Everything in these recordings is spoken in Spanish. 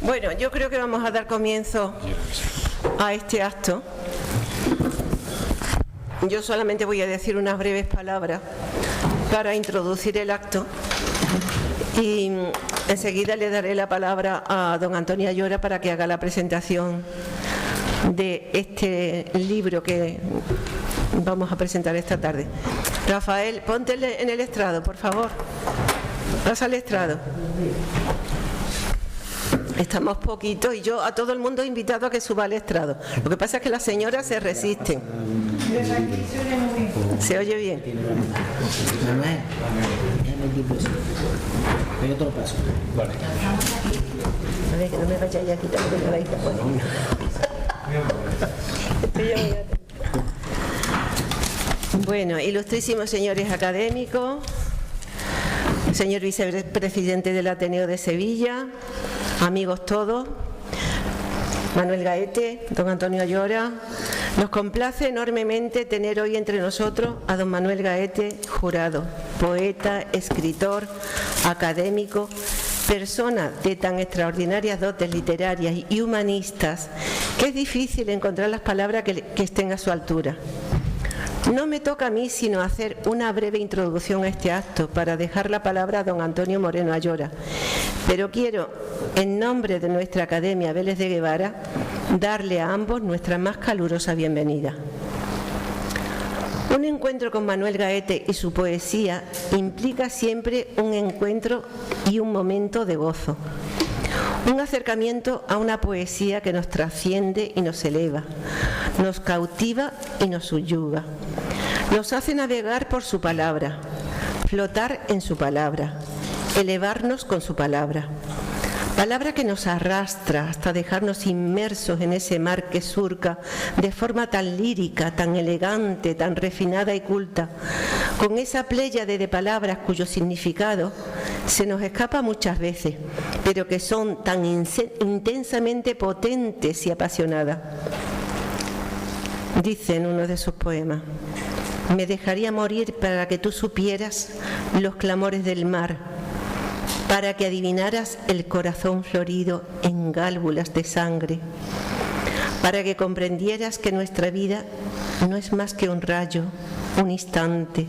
Bueno, yo creo que vamos a dar comienzo a este acto. Yo solamente voy a decir unas breves palabras para introducir el acto y enseguida le daré la palabra a don Antonio Ayora para que haga la presentación de este libro que vamos a presentar esta tarde. Rafael, ponte en el estrado, por favor. Pasa al estrado. Estamos poquitos y yo a todo el mundo he invitado a que suba al estrado. Lo que pasa es que las señoras se resisten. ¿Se oye bien? Manuel, déjame el libro. Yo te lo paso. Vale. A ver, que no me vayáis a quitar porque me vais a poner. Bueno, ilustrísimos señores académicos, señor vicepresidente del Ateneo de Sevilla, amigos todos, Manuel Gaete, don Antonio Ayora, nos complace enormemente tener hoy entre nosotros a don Manuel Gaete Jurado, poeta, escritor, académico, persona de tan extraordinarias dotes literarias y humanistas que es difícil encontrar las palabras que estén a su altura. No me toca a mí sino hacer una breve introducción a este acto para dejar la palabra a don Antonio Moreno Ayora, pero quiero, en nombre de nuestra Academia Vélez de Guevara, darle a ambos nuestra más calurosa bienvenida. Un encuentro con Manuel Gaete y su poesía implica siempre un encuentro y un momento de gozo. Un acercamiento a una poesía que nos trasciende y nos eleva, nos cautiva y nos subyuga. Nos hace navegar por su palabra, flotar en su palabra, elevarnos con su palabra. Palabra que nos arrastra hasta dejarnos inmersos en ese mar que surca de forma tan lírica, tan elegante, tan refinada y culta, con esa pléyade de palabras cuyo significado se nos escapa muchas veces, pero que son tan intensamente potentes y apasionadas. Dice en uno de sus poemas: me dejaría morir para que tú supieras los clamores del mar, para que adivinaras el corazón florido en gálbulas de sangre, para que comprendieras que nuestra vida no es más que un rayo, un instante,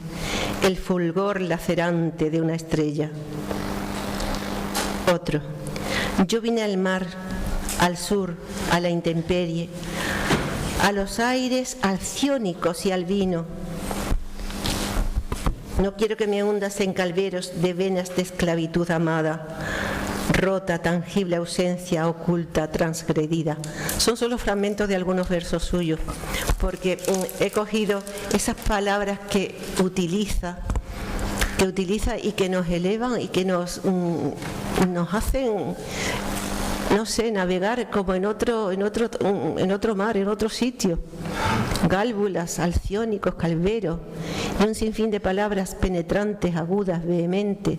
el fulgor lacerante de una estrella. Otro: yo vine al mar, al sur, a la intemperie, a los aires alciónicos y al vino. No quiero que me hundas en calveros de venas de esclavitud amada, rota, tangible ausencia, oculta, transgredida. Son solo fragmentos de algunos versos suyos, porque he cogido esas palabras que utiliza y que nos elevan y que nos hacen, no sé, navegar como en otro mar, en otro sitio. Gálbulas, alciónicos, calveros y un sinfín de palabras penetrantes, agudas, vehementes.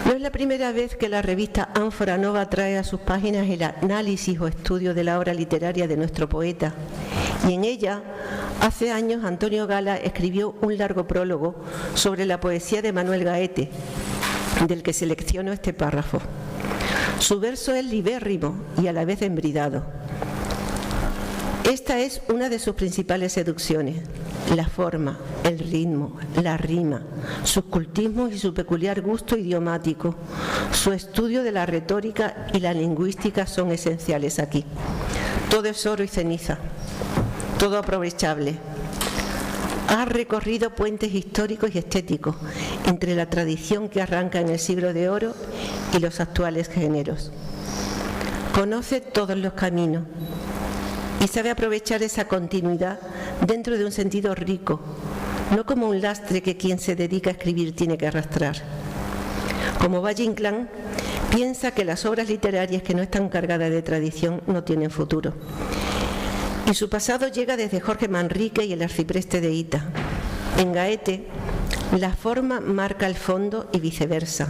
No es la primera vez que la revista Ánfora Nova trae a sus páginas el análisis o estudio de la obra literaria de nuestro poeta, y en ella, hace años, Antonio Gala escribió un largo prólogo sobre la poesía de Manuel Gaete, del que selecciono este párrafo. Su verso es libérrimo y a la vez embridado. Esta es una de sus principales seducciones: la forma, el ritmo, la rima, sus cultismos y su peculiar gusto idiomático. Su estudio de la retórica y la lingüística son esenciales aquí. Todo es oro y ceniza, todo aprovechable. Ha recorrido puentes históricos y estéticos entre la tradición que arranca en el siglo de oro y los actuales géneros. Conoce todos los caminos y sabe aprovechar esa continuidad dentro de un sentido rico, no como un lastre que quien se dedica a escribir tiene que arrastrar. Como Valle Inclán, piensa que las obras literarias que no están cargadas de tradición no tienen futuro. Y su pasado llega desde Jorge Manrique y el arcipreste de Hita. En Gaete, la forma marca el fondo y viceversa.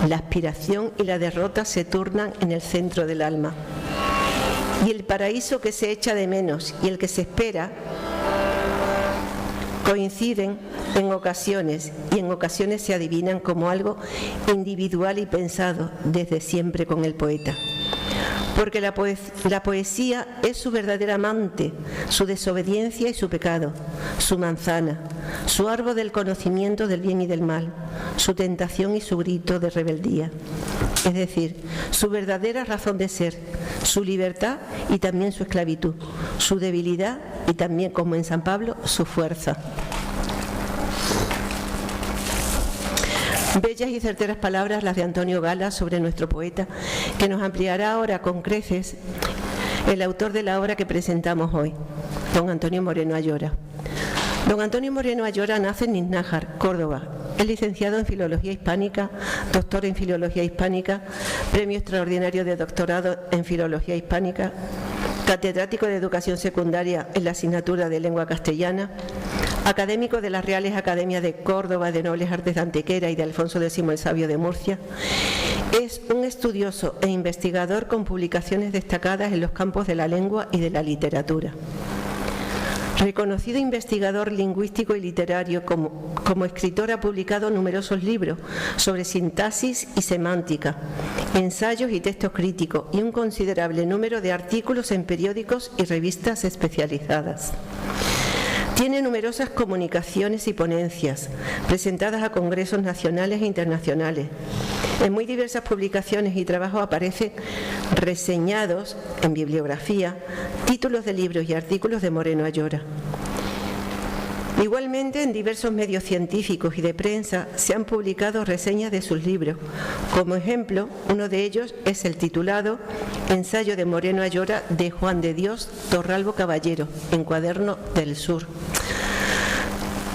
La aspiración y la derrota se turnan en el centro del alma. Y el paraíso que se echa de menos y el que se espera Coinciden en ocasiones y en ocasiones se adivinan como algo individual y pensado desde siempre con el poeta. Porque la poesía es su verdadera amante, su desobediencia y su pecado, su manzana, su árbol del conocimiento del bien y del mal, su tentación y su grito de rebeldía. Es decir, su verdadera razón de ser, su libertad y también su esclavitud, su debilidad y también, como en San Pablo, su fuerza. Bellas y certeras palabras las de Antonio Gala sobre nuestro poeta, que nos ampliará ahora con creces el autor de la obra que presentamos hoy, don Antonio Moreno Ayora. Don Antonio Moreno Ayora nace en Iznájar, Córdoba. Es licenciado en Filología Hispánica, doctor en Filología Hispánica, premio extraordinario de doctorado en Filología Hispánica, catedrático de Educación Secundaria en la asignatura de Lengua Castellana, académico de las Reales Academias de Córdoba, de Nobles Artes de Antequera y de Alfonso X el Sabio de Murcia. Es un estudioso e investigador con publicaciones destacadas en los campos de la lengua y de la literatura. Reconocido investigador lingüístico y literario, como escritor ha publicado numerosos libros sobre sintaxis y semántica, ensayos y textos críticos y un considerable número de artículos en periódicos y revistas especializadas. Tiene numerosas comunicaciones y ponencias presentadas a congresos nacionales e internacionales. En muy diversas publicaciones y trabajos aparecen reseñados en bibliografía, títulos de libros y artículos de Moreno Ayora. Igualmente, en diversos medios científicos y de prensa se han publicado reseñas de sus libros. Como ejemplo, uno de ellos es el titulado Ensayo de Moreno Ayora de Juan de Dios Torralbo Caballero, en Cuaderno del Sur.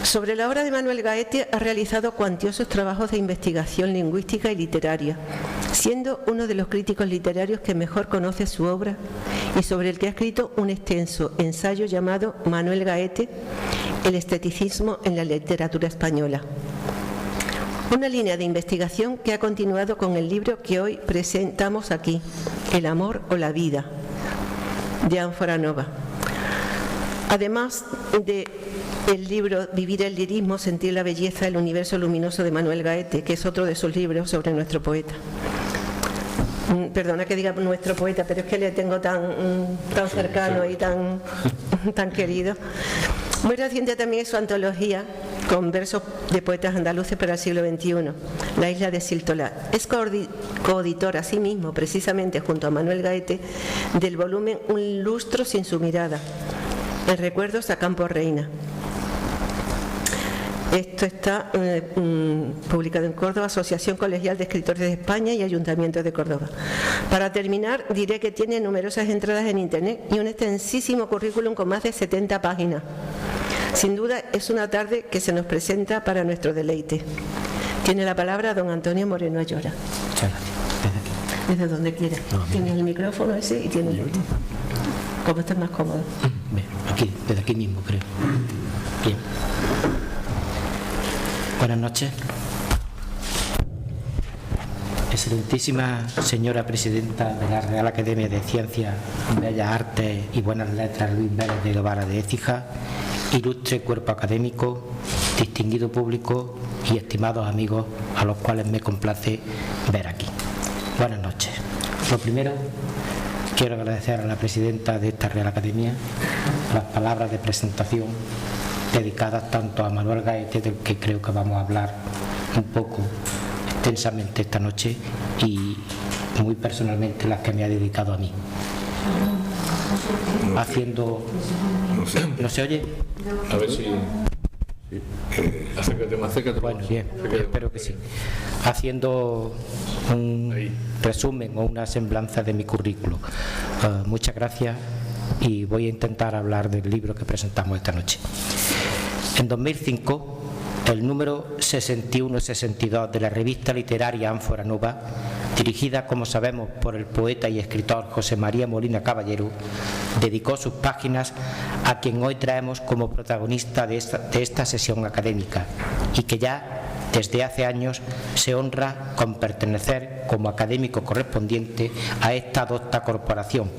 Sobre la obra de Manuel Gaete ha realizado cuantiosos trabajos de investigación lingüística y literaria, siendo uno de los críticos literarios que mejor conoce su obra y sobre el que ha escrito un extenso ensayo llamado Manuel Gaete, el esteticismo en la literatura española. Una línea de investigación que ha continuado con el libro que hoy presentamos aquí, El amor o la vida, de Ánfora Nova. Además de el libro Vivir el lirismo, sentir la belleza, el universo luminoso de Manuel Gaete, que es otro de sus libros sobre nuestro poeta. Perdona que diga nuestro poeta, pero es que le tengo tan cercano y tan querido. Muy reciente también es su antología con versos de poetas andaluces para el siglo XXI, La isla de Siltolá. Es coauditor asimismo, precisamente junto a Manuel Gaete, del volumen Un lustro sin su mirada, en recuerdos a Campo Reina. Esto está publicado en Córdoba, Asociación Colegial de Escritores de España y Ayuntamiento de Córdoba. Para terminar, diré que tiene numerosas entradas en Internet y un extensísimo currículum con más de 70 páginas. Sin duda, es una tarde que se nos presenta para nuestro deleite. Tiene la palabra don Antonio Moreno Ayora. Muchas gracias. Desde donde quiera. Tiene el micrófono ese y tiene el último. ¿Cómo estás más cómodo? Bien, aquí, desde aquí mismo, creo. Bien. Buenas noches. Excelentísima señora presidenta de la Real Academia de Ciencias, Bellas Artes y Buenas Letras Luis Vélez de Guevara de Écija, ilustre cuerpo académico, distinguido público y estimados amigos a los cuales me complace ver aquí. Buenas noches. Lo primero, quiero agradecer a la presidenta de esta Real Academia las palabras de presentación dedicadas tanto a Manuel Gaete, del que creo que vamos a hablar un poco extensamente esta noche, y muy personalmente las que me ha dedicado a mí. Haciendo... ¿No se oye? A ver si... Acércate más. Bueno, bien, espero que sí. Haciendo un resumen o una semblanza de mi currículo. Muchas gracias y voy a intentar hablar del libro que presentamos esta noche. En 2005, el número 61-62 de la revista literaria Ánfora Nova, dirigida, como sabemos, por el poeta y escritor José María Molina Caballero, dedicó sus páginas a quien hoy traemos como protagonista de esta sesión académica y que ya desde hace años se honra con pertenecer como académico correspondiente a esta docta corporación,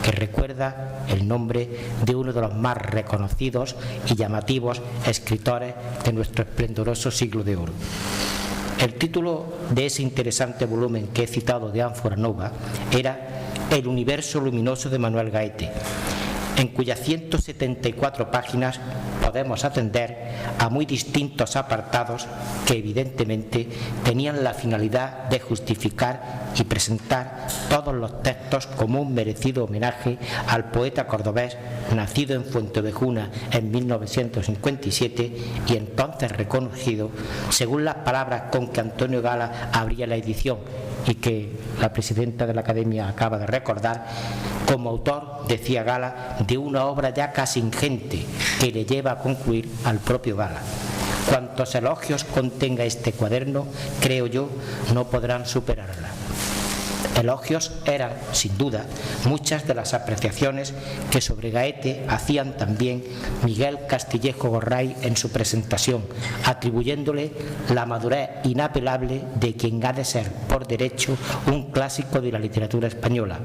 que recuerda el nombre de uno de los más reconocidos y llamativos escritores de nuestro esplendoroso siglo de oro. El título de ese interesante volumen que he citado de Ánfora Nova era El universo luminoso de Manuel Gaete, en cuyas 174 páginas podemos atender a muy distintos apartados que evidentemente tenían la finalidad de justificar y presentar todos los textos como un merecido homenaje al poeta cordobés nacido en Fuenteovejuna en 1957 y entonces reconocido, según las palabras con que Antonio Gala abría la edición y que la presidenta de la Academia acaba de recordar, como autor, decía Gala, de una obra ya casi ingente que le lleva a concluir al propio Gala. Cuantos elogios contenga este cuaderno, creo yo, no podrán superarla. Elogios eran, sin duda, muchas de las apreciaciones que sobre Gaete hacían también Miguel Castillejo Gorray en su presentación, atribuyéndole la madurez inapelable de quien ha de ser, por derecho, un clásico de la literatura española,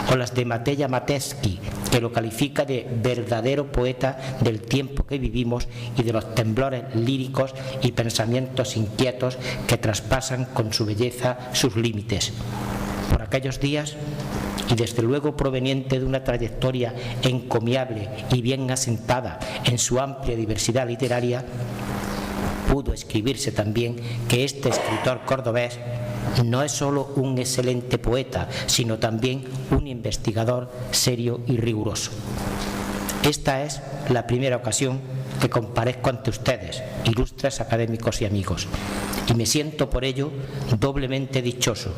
o las de Matella Mateschi, que lo califica de verdadero poeta del tiempo que vivimos y de los temblores líricos y pensamientos inquietos que traspasan con su belleza sus límites. Por aquellos días, y desde luego proveniente de una trayectoria encomiable y bien asentada en su amplia diversidad literaria, pudo escribirse también que este escritor cordobés no es solo un excelente poeta, sino también un investigador serio y riguroso. Esta es la primera ocasión que comparezco ante ustedes, ilustres académicos y amigos, y me siento por ello doblemente dichoso,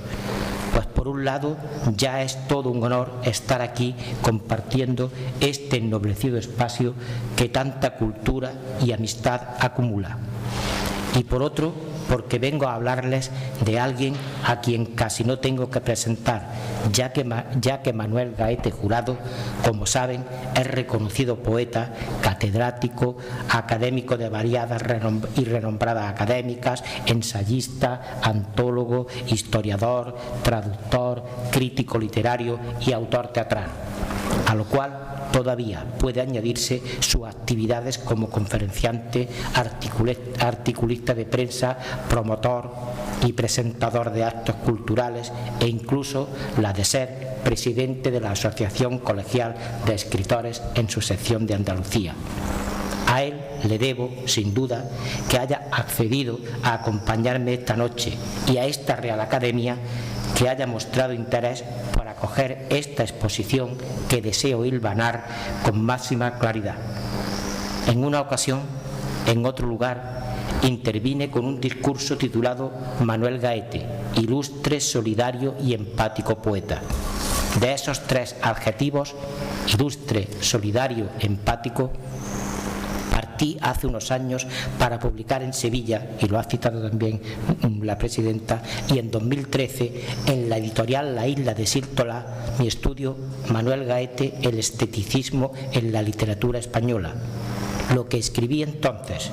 pues por un lado ya es todo un honor estar aquí compartiendo este ennoblecido espacio que tanta cultura y amistad acumula, y por otro porque vengo a hablarles de alguien a quien casi no tengo que presentar, ya que Manuel Gaete Jurado, como saben, es reconocido poeta, catedrático, académico de variadas y renombradas académicas, ensayista, antólogo, historiador, traductor, crítico literario y autor teatral, a lo cual todavía puede añadirse sus actividades como conferenciante, articulista de prensa, promotor y presentador de actos culturales e incluso la de ser presidente de la Asociación Colegial de Escritores en su sección de Andalucía. A él le debo, sin duda, que haya accedido a acompañarme esta noche y a esta Real Academia que haya mostrado interés por acoger esta exposición que deseo hilvanar con máxima claridad. En una ocasión, en otro lugar, intervine con un discurso titulado Manuel Gaete, ilustre, solidario y empático poeta. De esos tres adjetivos, ilustre, solidario, empático, partí hace unos años para publicar en Sevilla, y lo ha citado también la presidenta, y en 2013 en la editorial La Isla de Sírtola, mi estudio Manuel Gaete, el esteticismo en la literatura española. Lo que escribí entonces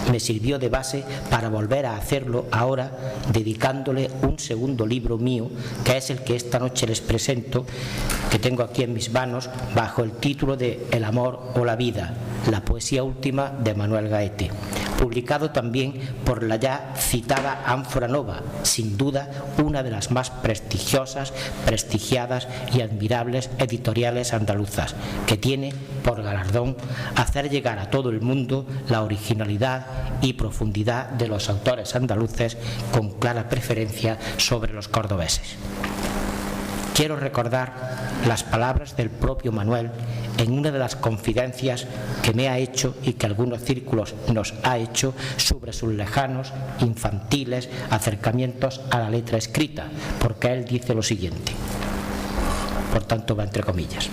me sirvió de base para volver a hacerlo ahora, dedicándole un segundo libro mío, que es el que esta noche les presento, que tengo aquí en mis manos, bajo el título de El amor o la vida, la poesía última de Manuel Gaete, publicado también por la ya citada Ánfora Nova, sin duda una de las más prestigiosas, prestigiadas y admirables editoriales andaluzas, que tiene por galardón hacer llegar a todo el mundo la originalidad y profundidad de los autores andaluces, con clara preferencia sobre los cordobeses. Quiero recordar las palabras del propio Manuel en una de las confidencias que me ha hecho y que algunos círculos nos ha hecho sobre sus lejanos, infantiles acercamientos a la letra escrita, porque él dice lo siguiente, por tanto va entre comillas: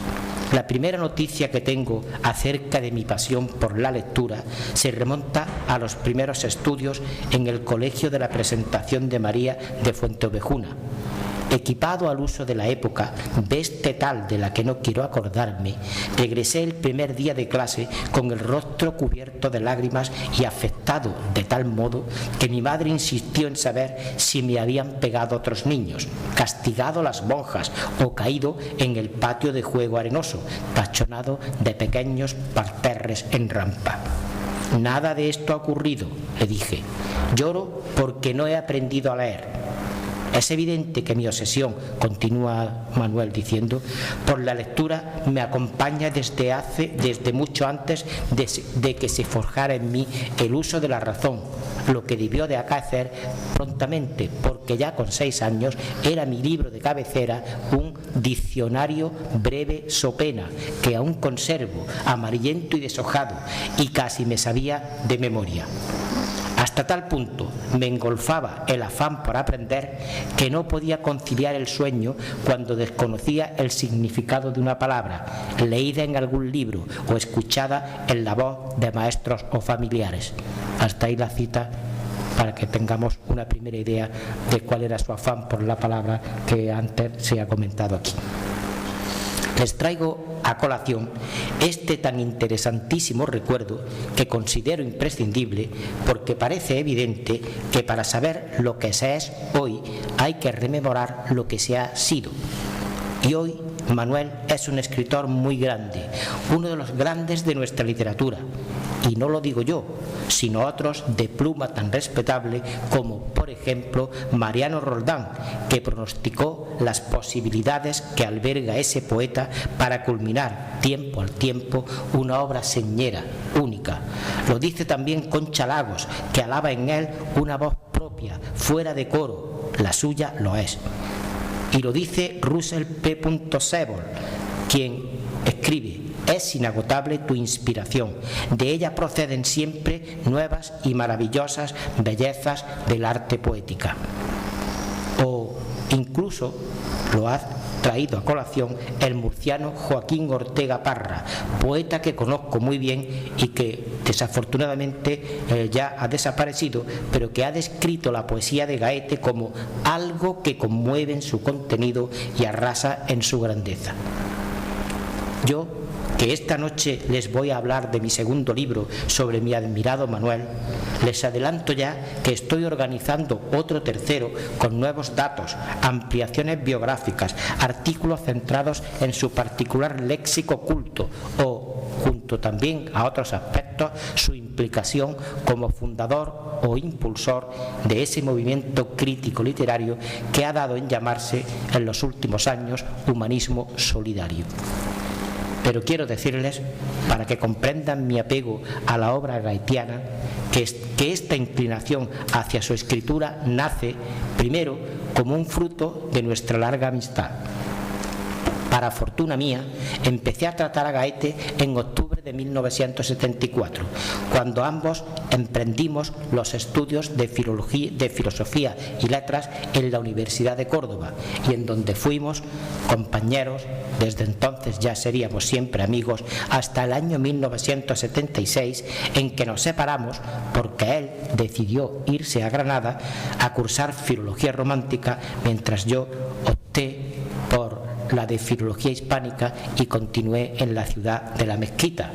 la primera noticia que tengo acerca de mi pasión por la lectura se remonta a los primeros estudios en el Colegio de la Presentación de María de Fuenteovejuna, Equipado al uso de la época, veste tal de la que no quiero acordarme, regresé el primer día de clase con el rostro cubierto de lágrimas y afectado de tal modo que mi madre insistió en saber si me habían pegado otros niños, castigado las monjas o caído en el patio de juego arenoso, tachonado de pequeños parterres en rampa. Nada de esto ha ocurrido, le dije. Lloro porque no he aprendido a leer. Es evidente que mi obsesión, continúa Manuel diciendo, por la lectura me acompaña desde mucho antes de que se forjara en mí el uso de la razón, lo que debió de acaecer prontamente, porque ya con 6 años era mi libro de cabecera un diccionario breve so pena, que aún conservo, amarillento y deshojado, y casi me sabía de memoria. Hasta tal punto me engolfaba el afán por aprender que no podía conciliar el sueño cuando desconocía el significado de una palabra, leída en algún libro o escuchada en la voz de maestros o familiares. Hasta ahí la cita para que tengamos una primera idea de cuál era su afán por la palabra que antes se ha comentado aquí. Les traigo a colación este tan interesantísimo recuerdo que considero imprescindible porque parece evidente que para saber lo que se es hoy hay que rememorar lo que se ha sido. Y hoy Manuel es un escritor muy grande, uno de los grandes de nuestra literatura. Y no lo digo yo, sino otros de pluma tan respetable como, por ejemplo, Mariano Roldán, que pronosticó las posibilidades que alberga ese poeta para culminar, tiempo al tiempo, una obra señera, única. Lo dice también Concha Lagos, que alaba en él una voz propia, fuera de coro. La suya lo es. Y lo dice Russell P. Sebol, quien escribe: es inagotable tu inspiración, de ella proceden siempre nuevas y maravillosas bellezas del arte poética. O incluso lo ha traído a colación el murciano Joaquín Ortega Parra, poeta que conozco muy bien y que desafortunadamente ya ha desaparecido, pero que ha descrito la poesía de Gaete como algo que conmueve en su contenido y arrasa en su grandeza. Yo, que esta noche les voy a hablar de mi segundo libro sobre mi admirado Manuel, les adelanto ya que estoy organizando otro tercero con nuevos datos, ampliaciones biográficas, artículos centrados en su particular léxico culto o, junto también a otros aspectos, su implicación como fundador o impulsor de ese movimiento crítico literario que ha dado en llamarse en los últimos años humanismo solidario. Pero quiero decirles, para que comprendan mi apego a la obra gaetiana, que esta inclinación hacia su escritura nace, primero, como un fruto de nuestra larga amistad. Para fortuna mía, empecé a tratar a Gaete en octubre de 1974, cuando ambos emprendimos los estudios de filosofía y letras en la Universidad de Córdoba, y en donde fuimos compañeros, desde entonces ya seríamos siempre amigos, hasta el año 1976, en que nos separamos porque él decidió irse a Granada a cursar filología romántica, mientras yo opté por la de filología hispánica y continué en la ciudad de La Mezquita,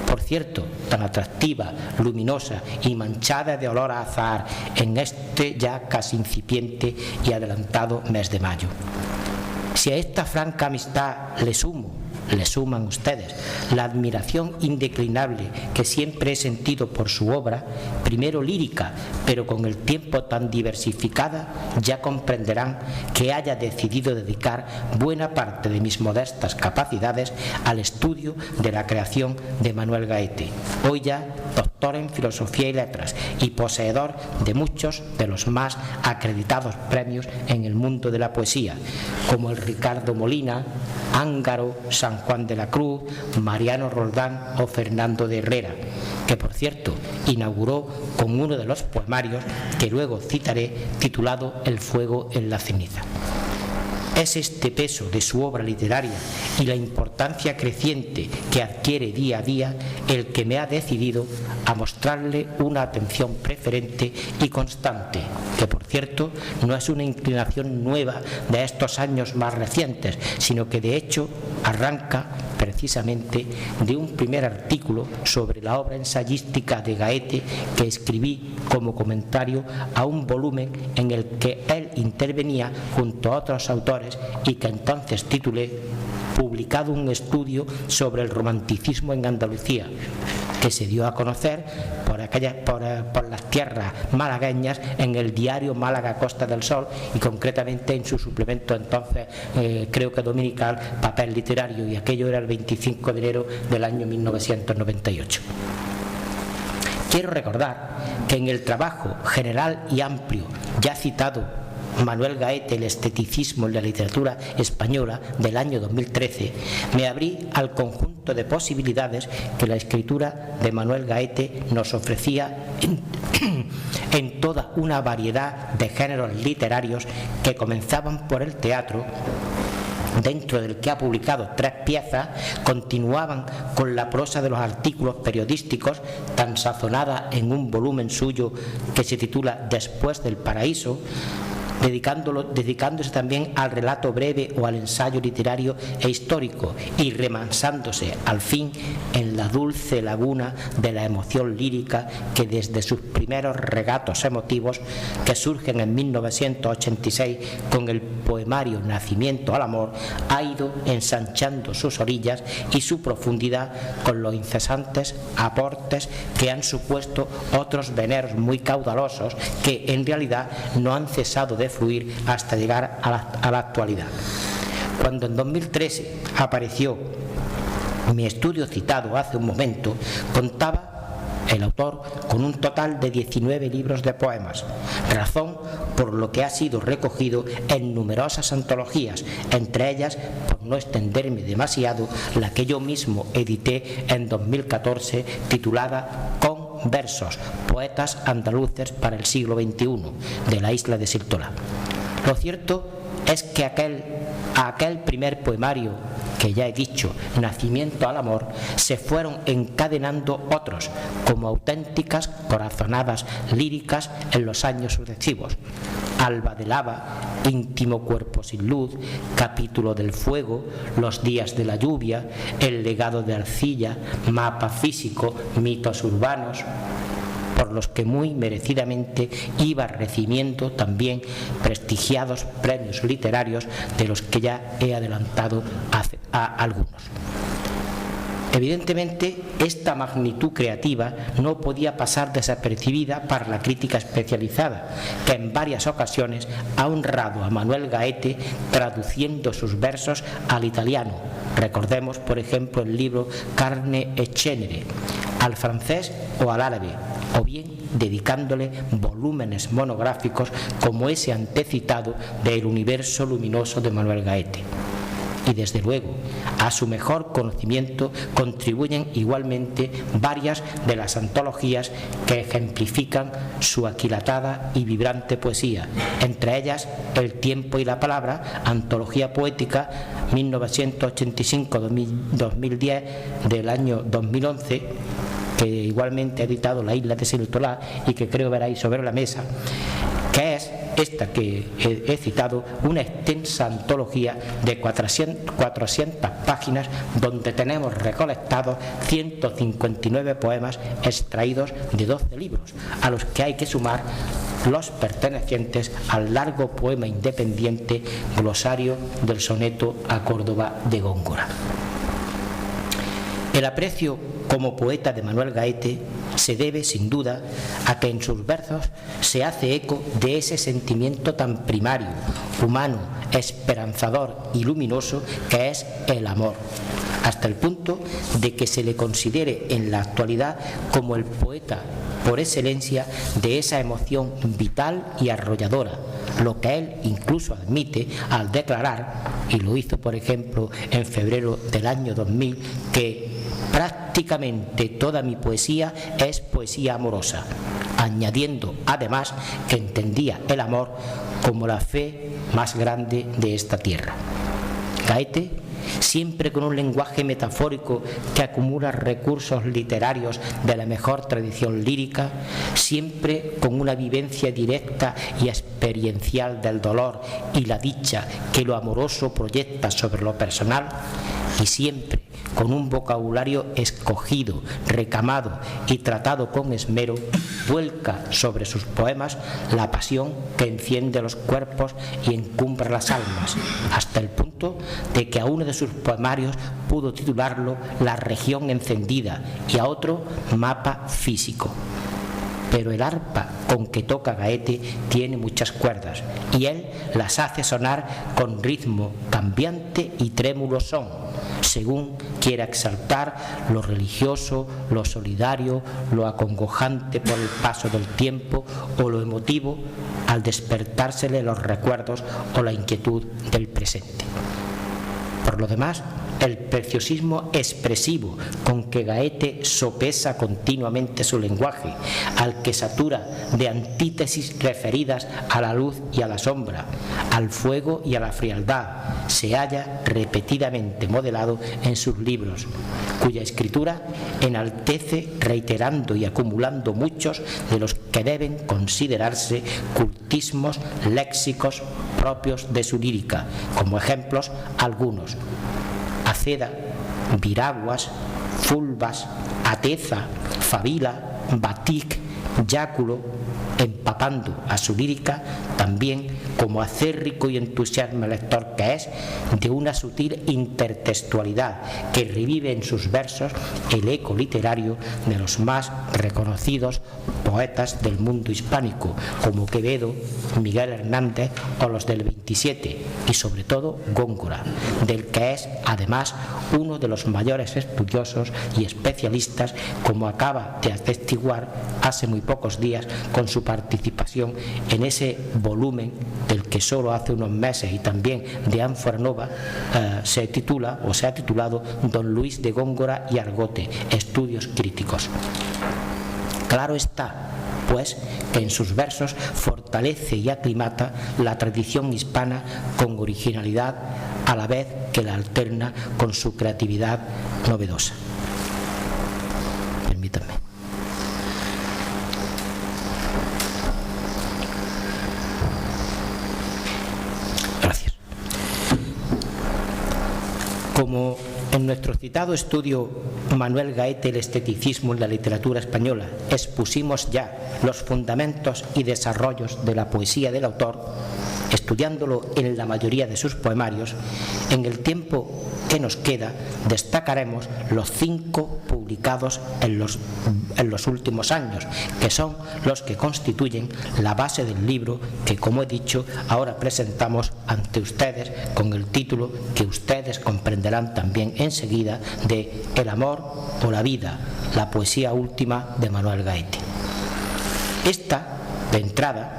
por cierto, tan atractiva, luminosa y manchada de olor a azahar en este ya casi incipiente y adelantado mes de mayo. Si a esta franca amistad le suman ustedes la admiración indeclinable que siempre he sentido por su obra, primero lírica, pero con el tiempo tan diversificada, ya comprenderán que haya decidido dedicar buena parte de mis modestas capacidades al estudio de la creación de Manuel Gaete, hoy ya doctor en Filosofía y Letras y poseedor de muchos de los más acreditados premios en el mundo de la poesía, como el Ricardo Molina, Ángaro, San Juan de la Cruz, Mariano Roldán o Fernando de Herrera, que por cierto inauguró con uno de los poemarios que luego citaré, titulado El fuego en la ceniza. Es este peso de su obra literaria y la importancia creciente que adquiere día a día el que me ha decidido a mostrarle una atención preferente y constante, que por cierto no es una inclinación nueva de estos años más recientes, sino que de hecho arranca precisamente de un primer artículo sobre la obra ensayística de Gaete que escribí como comentario a un volumen en el que él intervenía junto a otros autores y que entonces titulé Publicado un estudio sobre el romanticismo en Andalucía, que se dio a conocer por las tierras malagueñas en el diario Málaga Costa del Sol y concretamente en su suplemento entonces creo que dominical Papel Literario, y aquello era el 25 de enero del año 1998. Quiero recordar que en el trabajo general y amplio ya citado Manuel Gaete, el esteticismo en la literatura española, del año 2013, me abrí al conjunto de posibilidades que la escritura de Manuel Gaete nos ofrecía en toda una variedad de géneros literarios que comenzaban por el teatro, dentro del que ha publicado 3 piezas, continuaban con la prosa de los artículos periodísticos, tan sazonada en un volumen suyo que se titula Después del paraíso, dedicándose también al relato breve o al ensayo literario e histórico, y remansándose al fin en la dulce laguna de la emoción lírica que desde sus primeros regatos emotivos, que surgen en 1986 con el poemario Nacimiento al amor, ha ido ensanchando sus orillas y su profundidad con los incesantes aportes que han supuesto otros veneros muy caudalosos que en realidad no han cesado de fluir hasta llegar a la actualidad. Cuando en 2013 apareció mi estudio citado hace un momento, contaba el autor con un total de 19 libros de poemas, razón por lo que ha sido recogido en numerosas antologías, entre ellas, por no extenderme demasiado, la que yo mismo edité en 2014 titulada Con versos, poetas andaluces para el siglo XXI, de la isla de Sirtola. Lo cierto es que aquel primer poemario que ya he dicho, Nacimiento al amor, se fueron encadenando otros como auténticas corazonadas líricas en los años sucesivos. Alba de lava, Íntimo cuerpo sin luz, Capítulo del fuego, Los días de la lluvia, El legado de arcilla, Mapa físico, Mitos urbanos, por los que muy merecidamente iba recibiendo también prestigiados premios literarios, de los que ya he adelantado a algunos. Evidentemente, esta magnitud creativa no podía pasar desapercibida para la crítica especializada, que en varias ocasiones ha honrado a Manuel Gaete traduciendo sus versos al italiano. Recordemos, por ejemplo, el libro Carne e Cenere, al francés o al árabe, o bien dedicándole volúmenes monográficos como ese antecitado de El universo luminoso de Manuel Gaete. Y desde luego, a su mejor conocimiento contribuyen igualmente varias de las antologías que ejemplifican su aquilatada y vibrante poesía, entre ellas El tiempo y la palabra, antología poética 1985-2010 del año 2011, que igualmente ha editado La isla de Sirtola y que creo veréis sobre la mesa, que es esta que he citado, una extensa antología de 400 páginas donde tenemos recolectados 159 poemas extraídos de 12 libros, a los que hay que sumar los pertenecientes al largo poema independiente Glosario del soneto a Córdoba de Góngora. El aprecio como poeta de Manuel Gaete se debe, sin duda, a que en sus versos se hace eco de ese sentimiento tan primario, humano, esperanzador y luminoso que es el amor, hasta el punto de que se le considere en la actualidad como el poeta por excelencia de esa emoción vital y arrolladora, lo que él incluso admite al declarar, y lo hizo por ejemplo en febrero del año 2000, que prácticamente toda mi poesía es poesía amorosa, añadiendo además que entendía el amor como la fe más grande de esta tierra. Gaete, siempre con un lenguaje metafórico que acumula recursos literarios de la mejor tradición lírica, siempre con una vivencia directa y experiencial del dolor y la dicha que lo amoroso proyecta sobre lo personal, y siempre con un vocabulario escogido, recamado y tratado con esmero, vuelca sobre sus poemas la pasión que enciende los cuerpos y encumbra las almas, hasta el punto de que a uno de sus poemarios pudo titularlo La región encendida y a otro Mapa físico. Pero el arpa con que toca Gaete tiene muchas cuerdas y él las hace sonar con ritmo cambiante y trémulo son, según quiera exaltar lo religioso, lo solidario, lo acongojante por el paso del tiempo o lo emotivo al despertársele los recuerdos o la inquietud del presente. Por lo demás, el preciosismo expresivo con que Gaete sopesa continuamente su lenguaje, al que satura de antítesis referidas a la luz y a la sombra, al fuego y a la frialdad, se halla repetidamente modelado en sus libros, cuya escritura enaltece reiterando y acumulando muchos de los que deben considerarse cultismos léxicos propios de su lírica, como ejemplos algunos: Aceda, Viraguas, Fulvas, Ateza, Fabila, Batic, Jáculo, empapando a su lírica también, como acérrico y entusiasmo lector que es, de una sutil intertextualidad que revive en sus versos el eco literario de los más reconocidos poetas del mundo hispánico, como Quevedo, Miguel Hernández o los del 27, y sobre todo Góngora, del que es además uno de los mayores estudiosos y especialistas, como acaba de atestiguar hace muy pocos días con su participación en ese volumen del que solo hace unos meses y también de Ánfora Nova se ha titulado Don Luis de Góngora y Argote, Estudios Críticos. Claro está, pues, que en sus versos fortalece y aclimata la tradición hispana con originalidad, a la vez que la alterna con su creatividad novedosa. Permítanme. Gracias. Como en nuestro citado estudio Manuel Gaete, el esteticismo en la literatura española, expusimos ya los fundamentos y desarrollos de la poesía del autor, estudiándolo en la mayoría de sus poemarios, en el tiempo que nos queda destacaremos los 5 publicados en los últimos años, que son los que constituyen la base del libro que, como he dicho, ahora presentamos ante ustedes con el título que ustedes comprenderán también enseguida de El amor o la vida, la poesía última de Manuel Gaete. Esta, de entrada,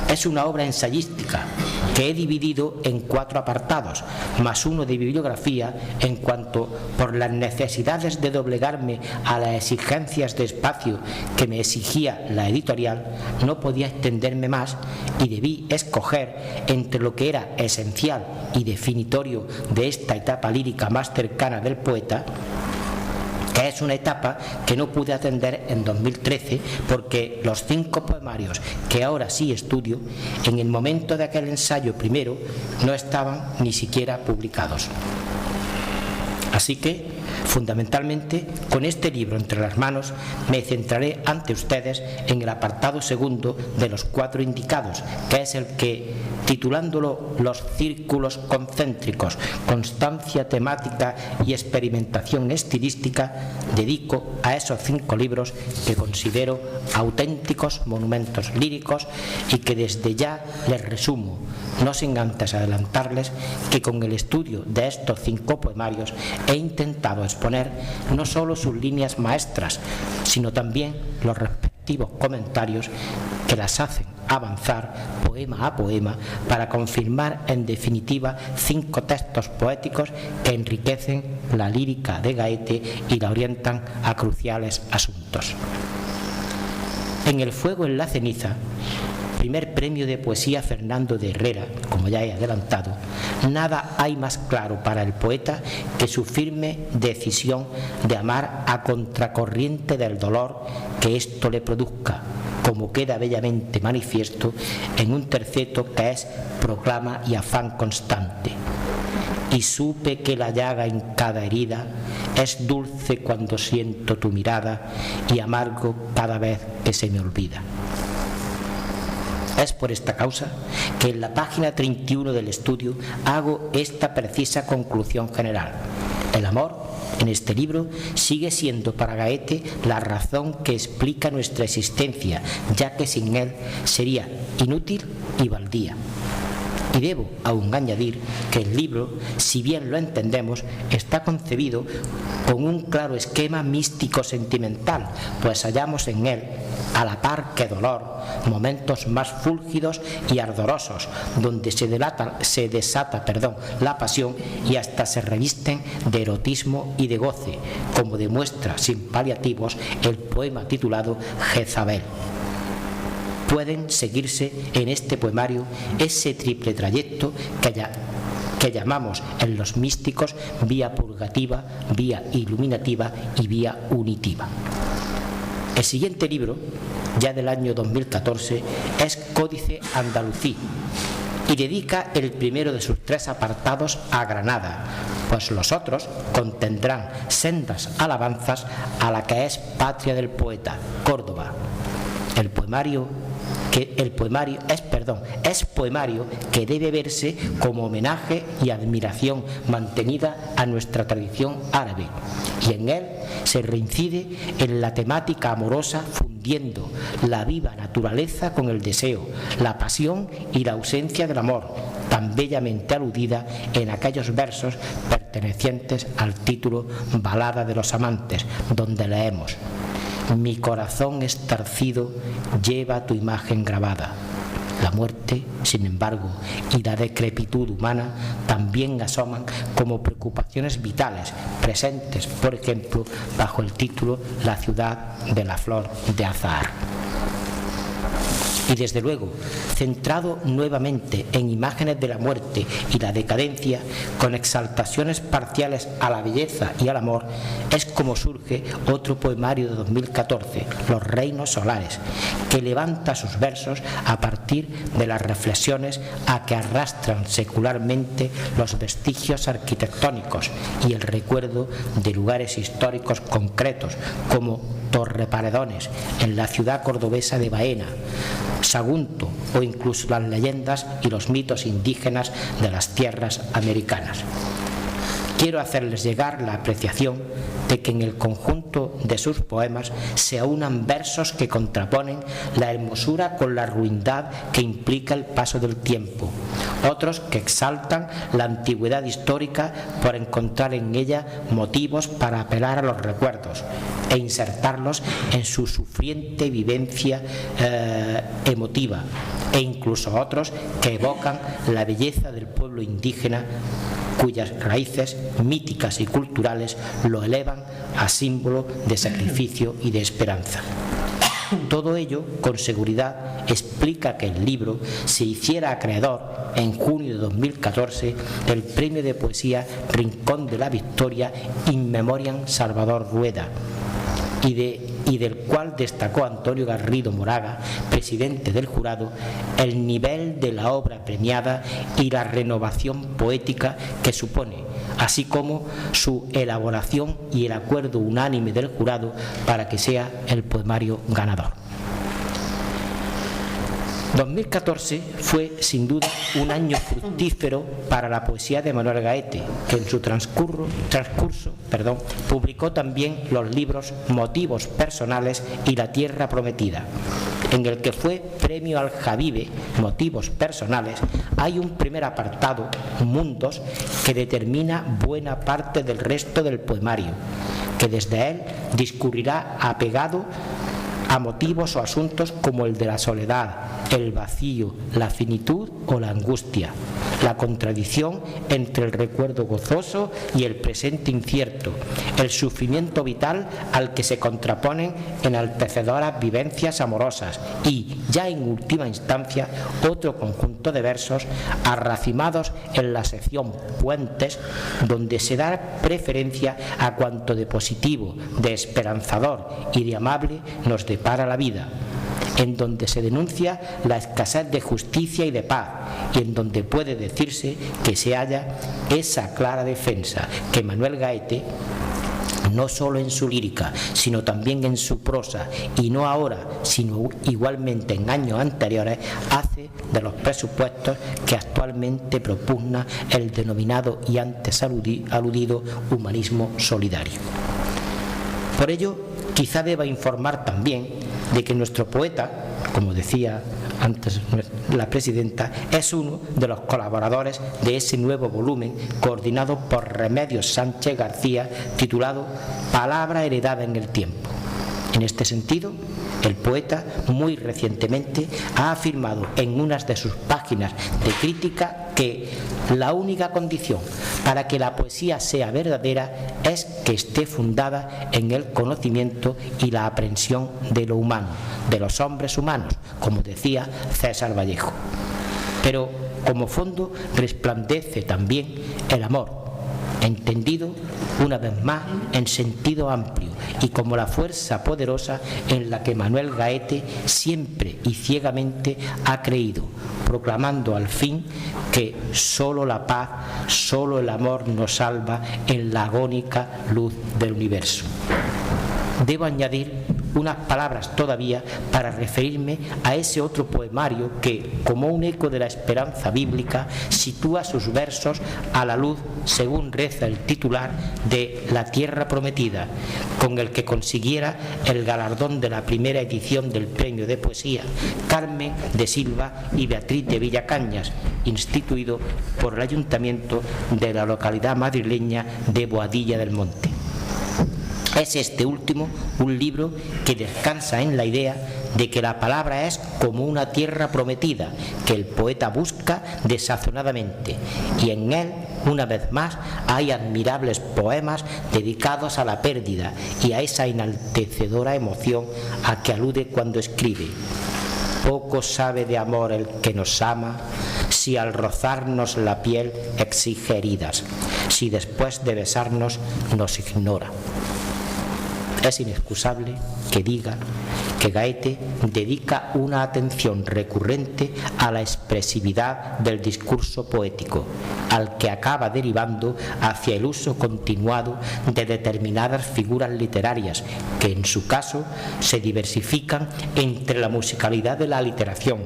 es una obra ensayística que he dividido en 4 apartados, más uno de bibliografía, en cuanto por las necesidades de doblegarme a las exigencias de espacio que me exigía la editorial, no podía extenderme más y debí escoger entre lo que era esencial y definitorio de esta etapa lírica más cercana del poeta, que es una etapa que no pude atender en 2013 porque los 5 poemarios que ahora sí estudio, en el momento de aquel ensayo primero, no estaban ni siquiera publicados. Así que, fundamentalmente, con este libro entre las manos, me centraré ante ustedes en el apartado segundo de los 4 indicados, que es el que, titulándolo Los círculos concéntricos, constancia temática y experimentación estilística, dedico a esos 5 libros que considero auténticos monumentos líricos y que desde ya les resumo, no sin antes adelantarles que con el estudio de estos 5 poemarios he intentado exponer no solo sus líneas maestras, sino también los respectivos comentarios que las hacen avanzar poema a poema para confirmar en definitiva 5 textos poéticos que enriquecen la lírica de Gaete y la orientan a cruciales asuntos. En El fuego en la ceniza, primer premio de poesía Fernando de Herrera, como ya he adelantado, nada hay más claro para el poeta que su firme decisión de amar a contracorriente del dolor que esto le produzca, como queda bellamente manifiesto en un terceto que es proclama y afán constante. Y supe que la llaga en cada herida es dulce cuando siento tu mirada y amargo cada vez que se me olvida. Es por esta causa que en la página 31 del estudio hago esta precisa conclusión general. El amor, en este libro, sigue siendo para Goethe la razón que explica nuestra existencia, ya que sin él sería inútil y baldía. Y debo aún añadir que el libro, si bien lo entendemos, está concebido con un claro esquema místico-sentimental, pues hallamos en él, a la par que dolor, momentos más fúlgidos y ardorosos, donde se desata la pasión y hasta se revisten de erotismo y de goce, como demuestra sin paliativos el poema titulado Jezabel. Pueden seguirse en este poemario ese triple trayecto que llamamos en los místicos vía purgativa, vía iluminativa y vía unitiva. El siguiente libro, ya del año 2014, es Códice Andalusí y dedica el primero de sus 3 apartados a Granada, pues los otros contendrán sendas alabanzas a la que es patria del poeta, Córdoba. Es poemario que debe verse como homenaje y admiración mantenida a nuestra tradición árabe, y en él se reincide en la temática amorosa, fundiendo la viva naturaleza con el deseo, la pasión y la ausencia del amor, tan bellamente aludida en aquellos versos pertenecientes al título Balada de los amantes, donde leemos: mi corazón estarcido lleva tu imagen grabada. La muerte, sin embargo, y la decrepitud humana también asoman como preocupaciones vitales, presentes, por ejemplo, bajo el título La ciudad de la flor de azahar. Y desde luego, centrado nuevamente en imágenes de la muerte y la decadencia, con exaltaciones parciales a la belleza y al amor, es como surge otro poemario de 2014, Los reinos solares, que levanta sus versos a partir de las reflexiones a que arrastran secularmente los vestigios arquitectónicos y el recuerdo de lugares históricos concretos, como Torreparedones, en la ciudad cordobesa de Baena, Sagunto o incluso las leyendas y los mitos indígenas de las tierras americanas. Quiero hacerles llegar la apreciación de que en el conjunto de sus poemas se aunan versos que contraponen la hermosura con la ruindad que implica el paso del tiempo, otros que exaltan la antigüedad histórica por encontrar en ella motivos para apelar a los recuerdos e insertarlos en su sufriente vivencia emotiva, e incluso otros que evocan la belleza del pueblo indígena, cuyas raíces míticas y culturales lo elevan a símbolo de sacrificio y de esperanza. Todo ello, con seguridad, explica que el libro se hiciera acreedor, en junio de 2014, del premio de poesía Rincón de la Victoria In Memoriam Salvador Rueda, y del cual destacó Antonio Garrido Moraga, presidente del jurado, el nivel de la obra premiada y la renovación poética que supone, así como su elaboración y el acuerdo unánime del jurado para que sea el poemario ganador. 2014 fue sin duda un año fructífero para la poesía de Manuel Goethe, que en su transcurso publicó también los libros Motivos personales y La tierra prometida. En el que fue premio Aljavive, Motivos personales, hay un primer apartado, Mundos, que determina buena parte del resto del poemario, que desde él discurrirá apegado a motivos o asuntos como el de la soledad, el vacío, la finitud o la angustia, la contradicción entre el recuerdo gozoso y el presente incierto, el sufrimiento vital al que se contraponen enaltecedoras vivencias amorosas y, ya en última instancia, otro conjunto de versos arracimados en la sección Puentes, donde se da preferencia a cuanto de positivo, de esperanzador y de amable nos depara la vida, en donde se denuncia la escasez de justicia y de paz, y en donde puede decirse que se halla esa clara defensa que Manuel Gaete, no solo en su lírica, sino también en su prosa, y no ahora, sino igualmente en años anteriores, hace de los presupuestos que actualmente propugna el denominado y antes aludido humanismo solidario. Por ello, quizá deba informar también de que nuestro poeta, como decía antes la presidenta, es uno de los colaboradores de ese nuevo volumen coordinado por Remedios Sánchez García, titulado Palabra heredada en el tiempo. En este sentido, el poeta muy recientemente ha afirmado en unas de sus páginas de crítica que la única condición para que la poesía sea verdadera es que esté fundada en el conocimiento y la aprehensión de lo humano, de los hombres humanos, como decía César Vallejo. Pero como fondo resplandece también el amor, entendido una vez más en sentido amplio y como la fuerza poderosa en la que Manuel Gaete siempre y ciegamente ha creído, proclamando al fin que solo la paz, solo el amor nos salva en la agónica luz del universo. Debo añadir unas palabras todavía para referirme a ese otro poemario que, como un eco de la esperanza bíblica, sitúa sus versos a la luz, según reza el titular, de La Tierra Prometida, con el que consiguiera el galardón de la primera edición del Premio de Poesía Carmen de Silva y Beatriz de Villacañas, instituido por el Ayuntamiento de la localidad madrileña de Boadilla del Monte. Es este último un libro que descansa en la idea de que la palabra es como una tierra prometida que el poeta busca desazonadamente, y en él, una vez más, hay admirables poemas dedicados a la pérdida y a esa enaltecedora emoción a que alude cuando escribe: poco sabe de amor el que nos ama, si al rozarnos la piel exige heridas, si después de besarnos nos ignora. Es inexcusable que diga que Gaete dedica una atención recurrente a la expresividad del discurso poético, al que acaba derivando hacia el uso continuado de determinadas figuras literarias que en su caso se diversifican entre la musicalidad de la aliteración,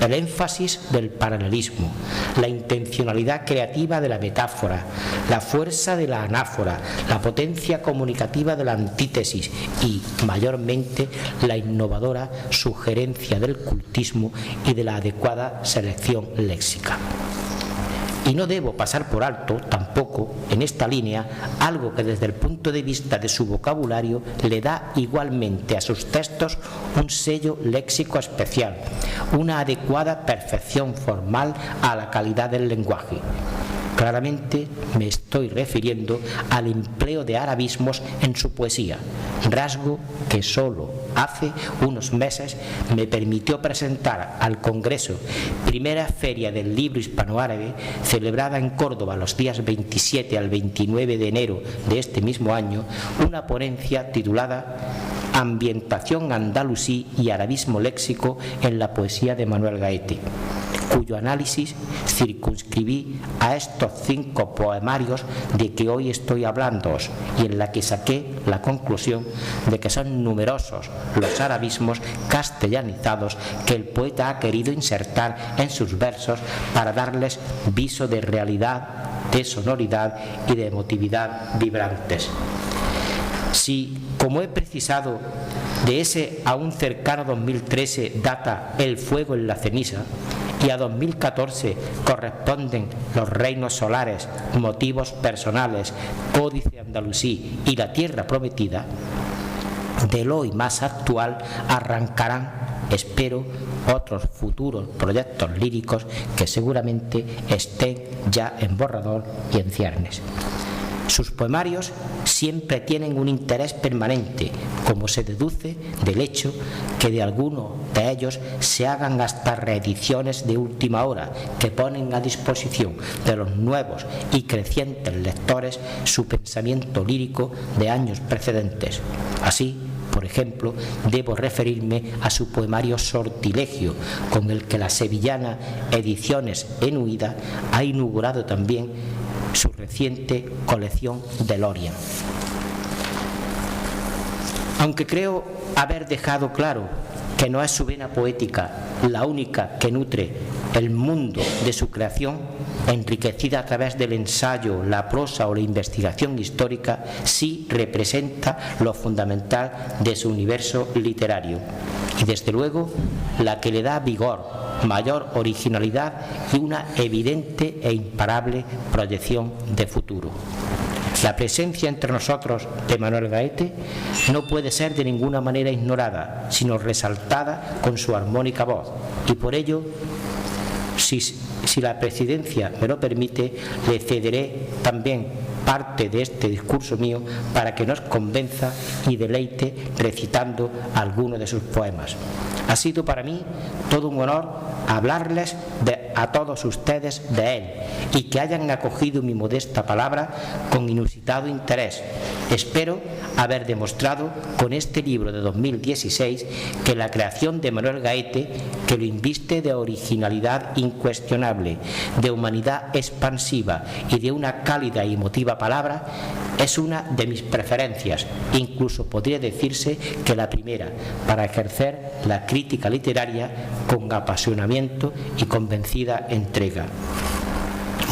el énfasis del paralelismo, la intencionalidad creativa de la metáfora, la fuerza de la anáfora, la potencia comunicativa de la antítesis y, mayormente, la innovadora sugerencia del cultismo y de la adecuada selección léxica. Y no debo pasar por alto, tampoco, en esta línea, algo que desde el punto de vista de su vocabulario le da igualmente a sus textos un sello léxico especial, una adecuada perfección formal a la calidad del lenguaje. Claramente me estoy refiriendo al empleo de arabismos en su poesía, rasgo que solo hace unos meses me permitió presentar al Congreso, primera feria del libro hispanoárabe, celebrada en Córdoba los días 27 al 29 de enero de este mismo año, una ponencia titulada Ambientación andalusí y arabismo léxico en la poesía de Manuel Gaete, cuyo análisis circunscribí a estos 5 poemarios de que hoy estoy hablándoos, y en la que saqué la conclusión de que son numerosos los arabismos castellanizados que el poeta ha querido insertar en sus versos para darles viso de realidad, de sonoridad y de emotividad vibrantes. Si, como he precisado, de ese aún cercano 2013 data El fuego en la ceniza, y a 2014 corresponden Los reinos solares, Motivos personales, Códice andalusí y La tierra prometida, del hoy más actual arrancarán espero otros futuros proyectos líricos que seguramente estén ya en borrador y en ciernes. Sus poemarios siempre tienen un interés permanente, como se deduce del hecho que de algunos de ellos se hagan hasta reediciones de última hora que ponen a disposición de los nuevos y crecientes lectores su pensamiento lírico de años precedentes. Así, por ejemplo, debo referirme a su poemario Sortilegio, con el que la sevillana Ediciones en Huida ha inaugurado también su reciente colección DeLorean. Aunque creo haber dejado claro que no es su vena poética la única que nutre el mundo de su creación, enriquecida a través del ensayo, la prosa o la investigación histórica, sí representa lo fundamental de su universo literario y, desde luego, la que le da vigor, mayor originalidad y una evidente e imparable proyección de futuro. La presencia entre nosotros de Manuel Gaete no puede ser de ninguna manera ignorada, sino resaltada con su armónica voz, y por ello, si la presidencia me lo permite, le cederé también parte de este discurso mío para que nos convenza y deleite recitando alguno de sus poemas. Ha sido para mí todo un honor hablarles a todos ustedes de él y que hayan acogido mi modesta palabra con inusitado interés. Espero haber demostrado con este libro de 2016 que la creación de Manuel Gaete, que lo inviste de originalidad incuestionable, de humanidad expansiva y de una cálida y emotiva palabra, es una de mis preferencias, incluso podría decirse que la primera, para ejercer la crítica literaria con apasionamiento y convencida entrega.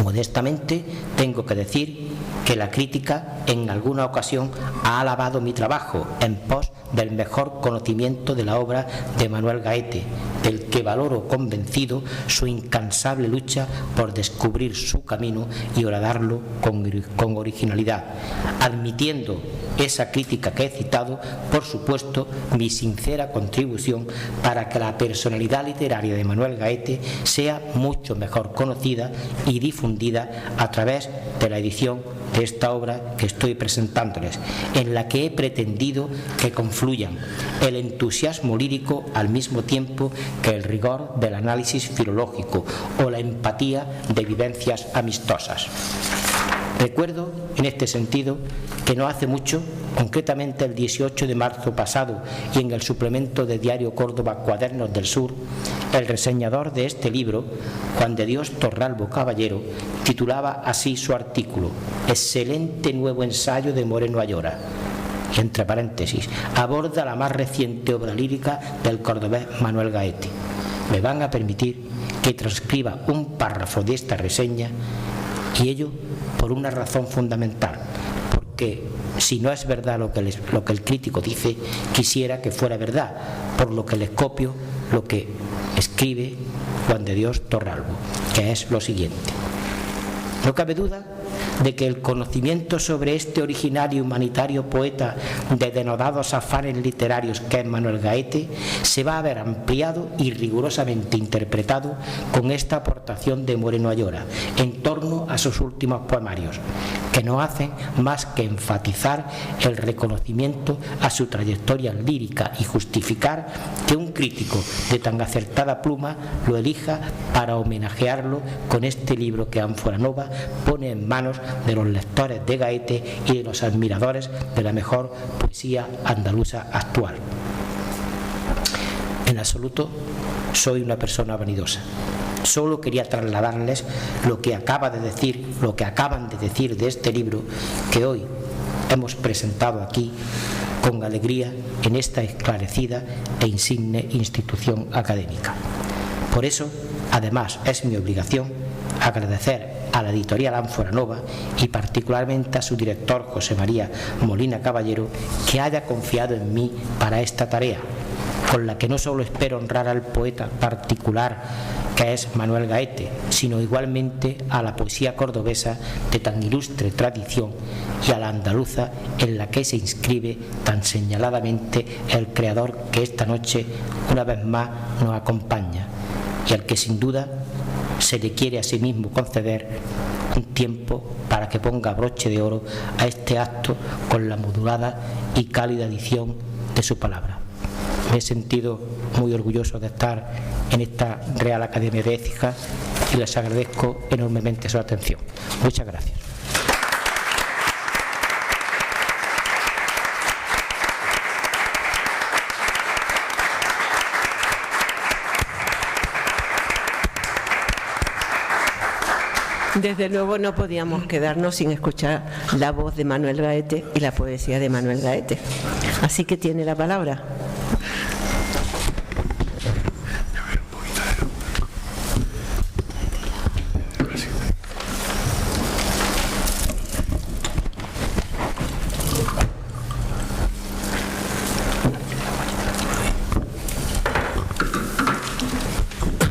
Modestamente tengo que decir que la crítica en alguna ocasión ha alabado mi trabajo en pos del mejor conocimiento de la obra de Manuel Gaete, del que valoro convencido su incansable lucha por descubrir su camino y horadarlo con originalidad, admitiendo esa crítica que he citado, por supuesto, mi sincera contribución para que la personalidad literaria de Manuel Gaete sea mucho mejor conocida y difundida a través de la edición de esta obra que estoy presentándoles, en la que he pretendido que confluyan el entusiasmo lírico al mismo tiempo que el rigor del análisis filológico o la empatía de vivencias amistosas. Recuerdo, en este sentido, que no hace mucho, concretamente el 18 de marzo pasado, y en el suplemento de Diario Córdoba Cuadernos del Sur, el reseñador de este libro, Juan de Dios Torralbo Caballero, titulaba así su artículo: «Excelente nuevo ensayo de Moreno Ayora», y entre paréntesis, aborda la más reciente obra lírica del cordobés Manuel Gaete. Me van a permitir que transcriba un párrafo de esta reseña, y ello por una razón fundamental, porque si no es verdad lo que el crítico dice, quisiera que fuera verdad, por lo que les copio lo que escribe Juan de Dios Torralbo, que es lo siguiente: no cabe duda de que el conocimiento sobre este original y humanitario poeta de denodados afanes literarios que es Manuel Gaete se va a ver ampliado y rigurosamente interpretado con esta aportación de Moreno Ayora en torno a sus últimos poemarios, que no hacen más que enfatizar el reconocimiento a su trayectoria lírica y justificar que un crítico de tan acertada pluma lo elija para homenajearlo con este libro que Ánfora Nova pone en manos de los lectores de Gaete y de los admiradores de la mejor poesía andaluza actual. En absoluto soy una persona vanidosa. Solo quería trasladarles lo que acaban de decir de este libro que hoy hemos presentado aquí con alegría en esta esclarecida e insigne institución académica. Por eso, además, es mi obligación agradecer a la editorial Ánfora Nova y particularmente a su director José María Molina Caballero que haya confiado en mí para esta tarea, con la que no solo espero honrar al poeta particular que que es Manuel Gaete, sino igualmente a la poesía cordobesa de tan ilustre tradición y a la andaluza en la que se inscribe tan señaladamente el creador que esta noche una vez más nos acompaña y al que sin duda se le quiere a sí mismo conceder un tiempo para que ponga broche de oro a este acto con la modulada y cálida edición de su palabra. Me he sentido muy orgulloso de estar en esta Real Academia de Écija y les agradezco enormemente su atención. Muchas gracias. Desde luego no podíamos quedarnos sin escuchar la voz de Manuel Gaete y la poesía de Manuel Gaete. Así que tiene la palabra.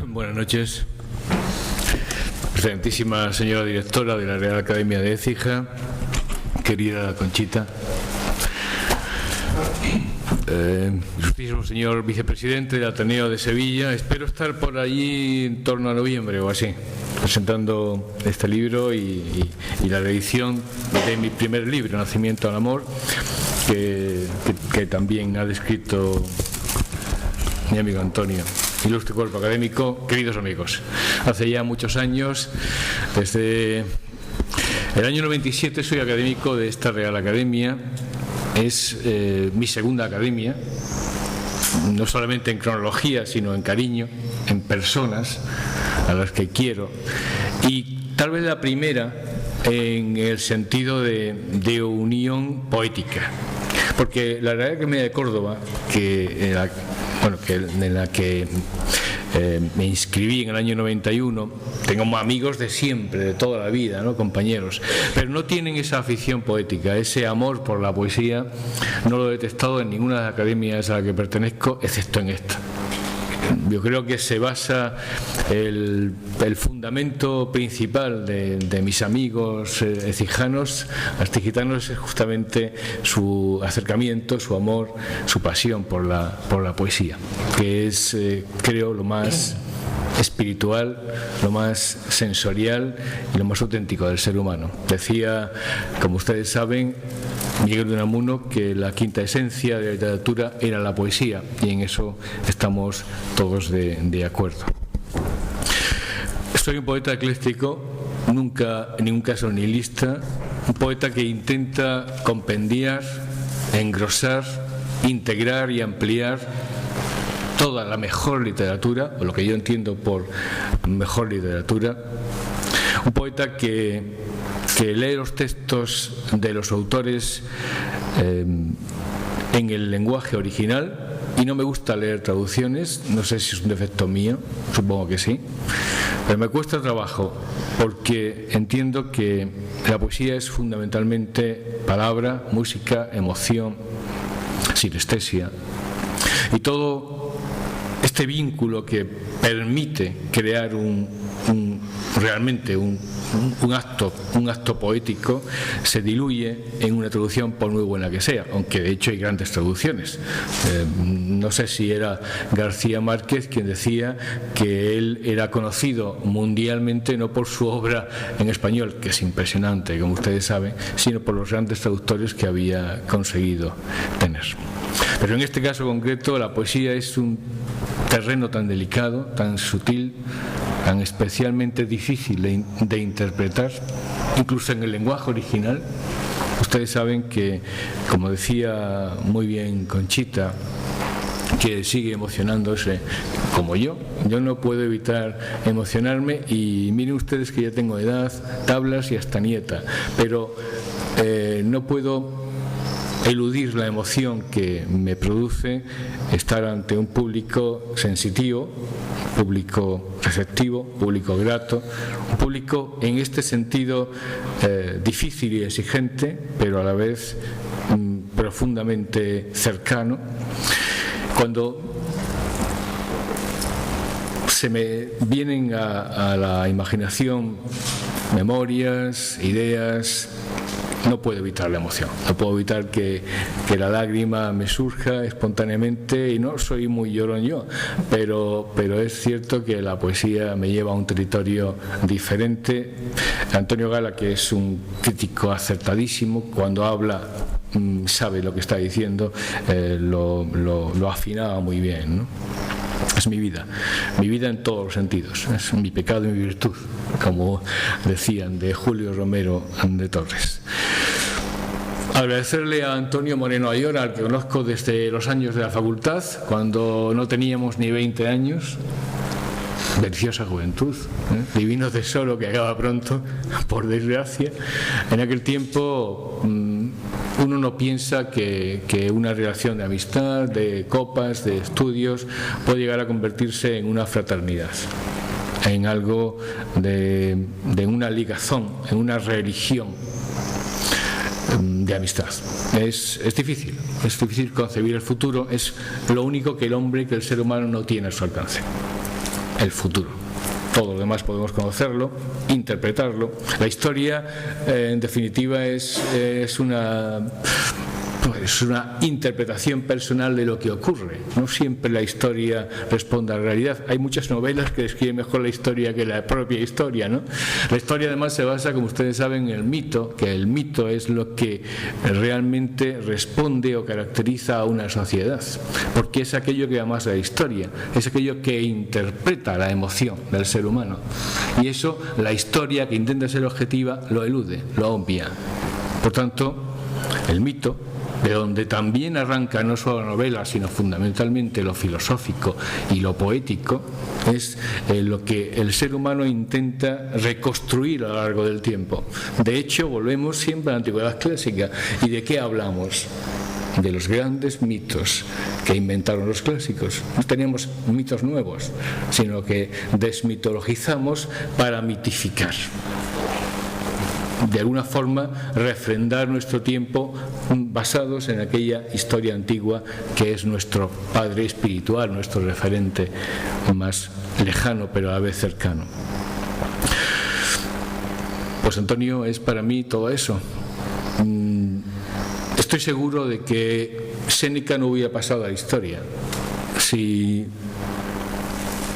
Buenas noches. Excelentísima señora directora de la Real Academia de Écija, querida Conchita, ilustrísimo señor vicepresidente del Ateneo de Sevilla, espero estar por allí en torno a noviembre o así, presentando este libro y la reedición de mi primer libro, Nacimiento al Amor, que también ha descrito mi amigo Antonio. Ilustre cuerpo académico, queridos amigos, hace ya muchos años, desde el año 97 soy académico de esta Real Academia, es mi segunda academia, no solamente en cronología, sino en cariño, en personas a las que quiero, y tal vez la primera en el sentido de unión poética, porque la Real Academia de Córdoba, en la que me inscribí en el año 91, tengo amigos de siempre, de toda la vida, ¿no? Compañeros, pero no tienen esa afición poética, ese amor por la poesía, no lo he detectado en ninguna de las academias a la que pertenezco, excepto en esta. Yo creo que se basa el fundamento principal de mis amigos ecijanos, astigitanos, es justamente su acercamiento, su amor, su pasión por la poesía, que es, creo, lo más espiritual, lo más sensorial y lo más auténtico del ser humano. Decía, como ustedes saben, Miguel de Unamuno, que la quinta esencia de la literatura era la poesía, y en eso estamos todos de acuerdo. Soy un poeta ecléctico, nunca en ningún caso nihilista, un poeta que intenta compendiar, engrosar, integrar y ampliar toda la mejor literatura, o lo que yo entiendo por mejor literatura, un poeta que lee los textos de los autores en el lenguaje original, y no me gusta leer traducciones, no sé si es un defecto mío, supongo que sí, pero me cuesta trabajo porque entiendo que la poesía es fundamentalmente palabra, música, emoción, sinestesia, y todo este vínculo que permite crear realmente un acto poético se diluye en una traducción, por muy buena que sea, aunque de hecho hay grandes traducciones. No sé si era García Márquez quien decía que él era conocido mundialmente no por su obra en español, que es impresionante, como ustedes saben, sino por los grandes traductores que había conseguido tener. Pero en este caso concreto la poesía es un terreno tan delicado, tan sutil, tan especialmente difícil de interpretar, incluso en el lenguaje original. Ustedes saben que, como decía muy bien Conchita, que sigue emocionándose como yo no puedo evitar emocionarme, y miren ustedes que ya tengo edad, tablas y hasta nieta, pero no puedo eludir la emoción que me produce estar ante un público sensitivo, público receptivo, público grato, un público en este sentido difícil y exigente, pero a la vez profundamente cercano. Cuando se me vienen a la imaginación memorias, ideas. No puedo evitar la emoción, no puedo evitar que la lágrima me surja espontáneamente, y no soy muy llorón yo, pero es cierto que la poesía me lleva a un territorio diferente. Antonio Gala, que es un crítico acertadísimo, cuando habla sabe lo que está diciendo, lo afinaba muy bien, ¿no? Es mi vida en todos los sentidos, es mi pecado y mi virtud, como decían de Julio Romero de Torres. Agradecerle a Antonio Moreno Ayora, al que conozco desde los años de la facultad, cuando no teníamos ni 20 años. Deliciosa juventud, divino tesoro que acaba pronto, por desgracia. En aquel tiempo uno no piensa que una relación de amistad, de copas, de estudios, puede llegar a convertirse en una fraternidad, en algo de una ligazón, en una religión de amistad. Es difícil concebir el futuro, es lo único que el ser humano no tiene a su alcance. El futuro. Todo lo demás podemos conocerlo, interpretarlo. La historia, en definitiva, es una interpretación personal de lo que ocurre. No siempre la historia responde a la realidad. Hay muchas novelas que describen mejor la historia que la propia historia, ¿no? La historia además se basa, como ustedes saben, en el mito, que el mito es lo que realmente responde o caracteriza a una sociedad, porque es aquello que además la historia, es aquello que interpreta la emoción del ser humano, y eso la historia, que intenta ser objetiva, lo elude, lo obvia. Por tanto, el mito, de donde también arranca no solo la novela, sino fundamentalmente lo filosófico y lo poético, es lo que el ser humano intenta reconstruir a lo largo del tiempo. De hecho, volvemos siempre a la antigüedad clásica. ¿Y de qué hablamos? De los grandes mitos que inventaron los clásicos. No teníamos mitos nuevos, sino que desmitologizamos para mitificar. De alguna forma refrendar nuestro tiempo basados en aquella historia antigua que es nuestro padre espiritual, nuestro referente más lejano pero a la vez cercano. Pues Antonio es para mí todo eso. Estoy seguro de que Séneca no hubiera pasado a la historia si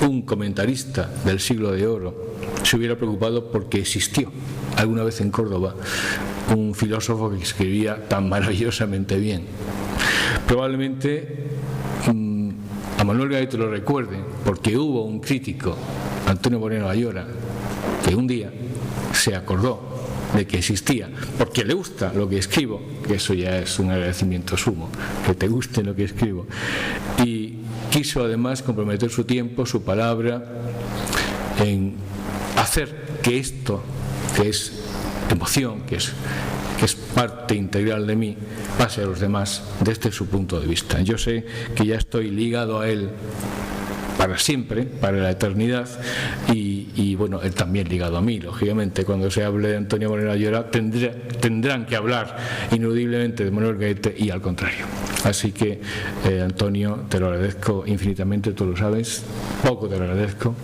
un comentarista del siglo de oro se hubiera preocupado porque existió alguna vez en Córdoba un filósofo que escribía tan maravillosamente bien. Probablemente a Manuel Gaete lo recuerde porque hubo un crítico, Antonio Moreno Ayora, que un día se acordó de que existía, porque le gusta lo que escribo, que eso ya es un agradecimiento sumo, que te guste lo que escribo, y quiso además comprometer su tiempo, su palabra, en hacer que esto, que es emoción, que es parte integral de mí, pase a los demás desde su punto de vista. Yo sé que ya estoy ligado a él para siempre, para la eternidad, y bueno, él también ligado a mí, lógicamente. Cuando se hable de Antonio Moreno Ayora tendrán que hablar ineludiblemente de Manuel Gaete y al contrario. Así que Antonio, te lo agradezco infinitamente, tú lo sabes, poco te lo agradezco,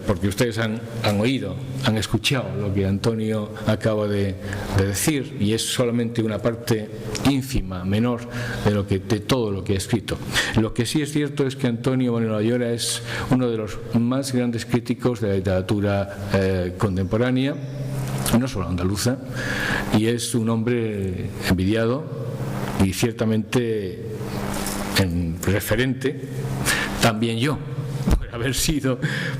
porque ustedes han oído, han escuchado lo que Antonio acaba de decir, y es solamente una parte ínfima, menor de todo lo que he escrito. Lo que sí es cierto es que Antonio Moreno Ayora es uno de los más grandes críticos de la literatura contemporánea, no solo andaluza, y es un hombre envidiado y ciertamente referente, también yo,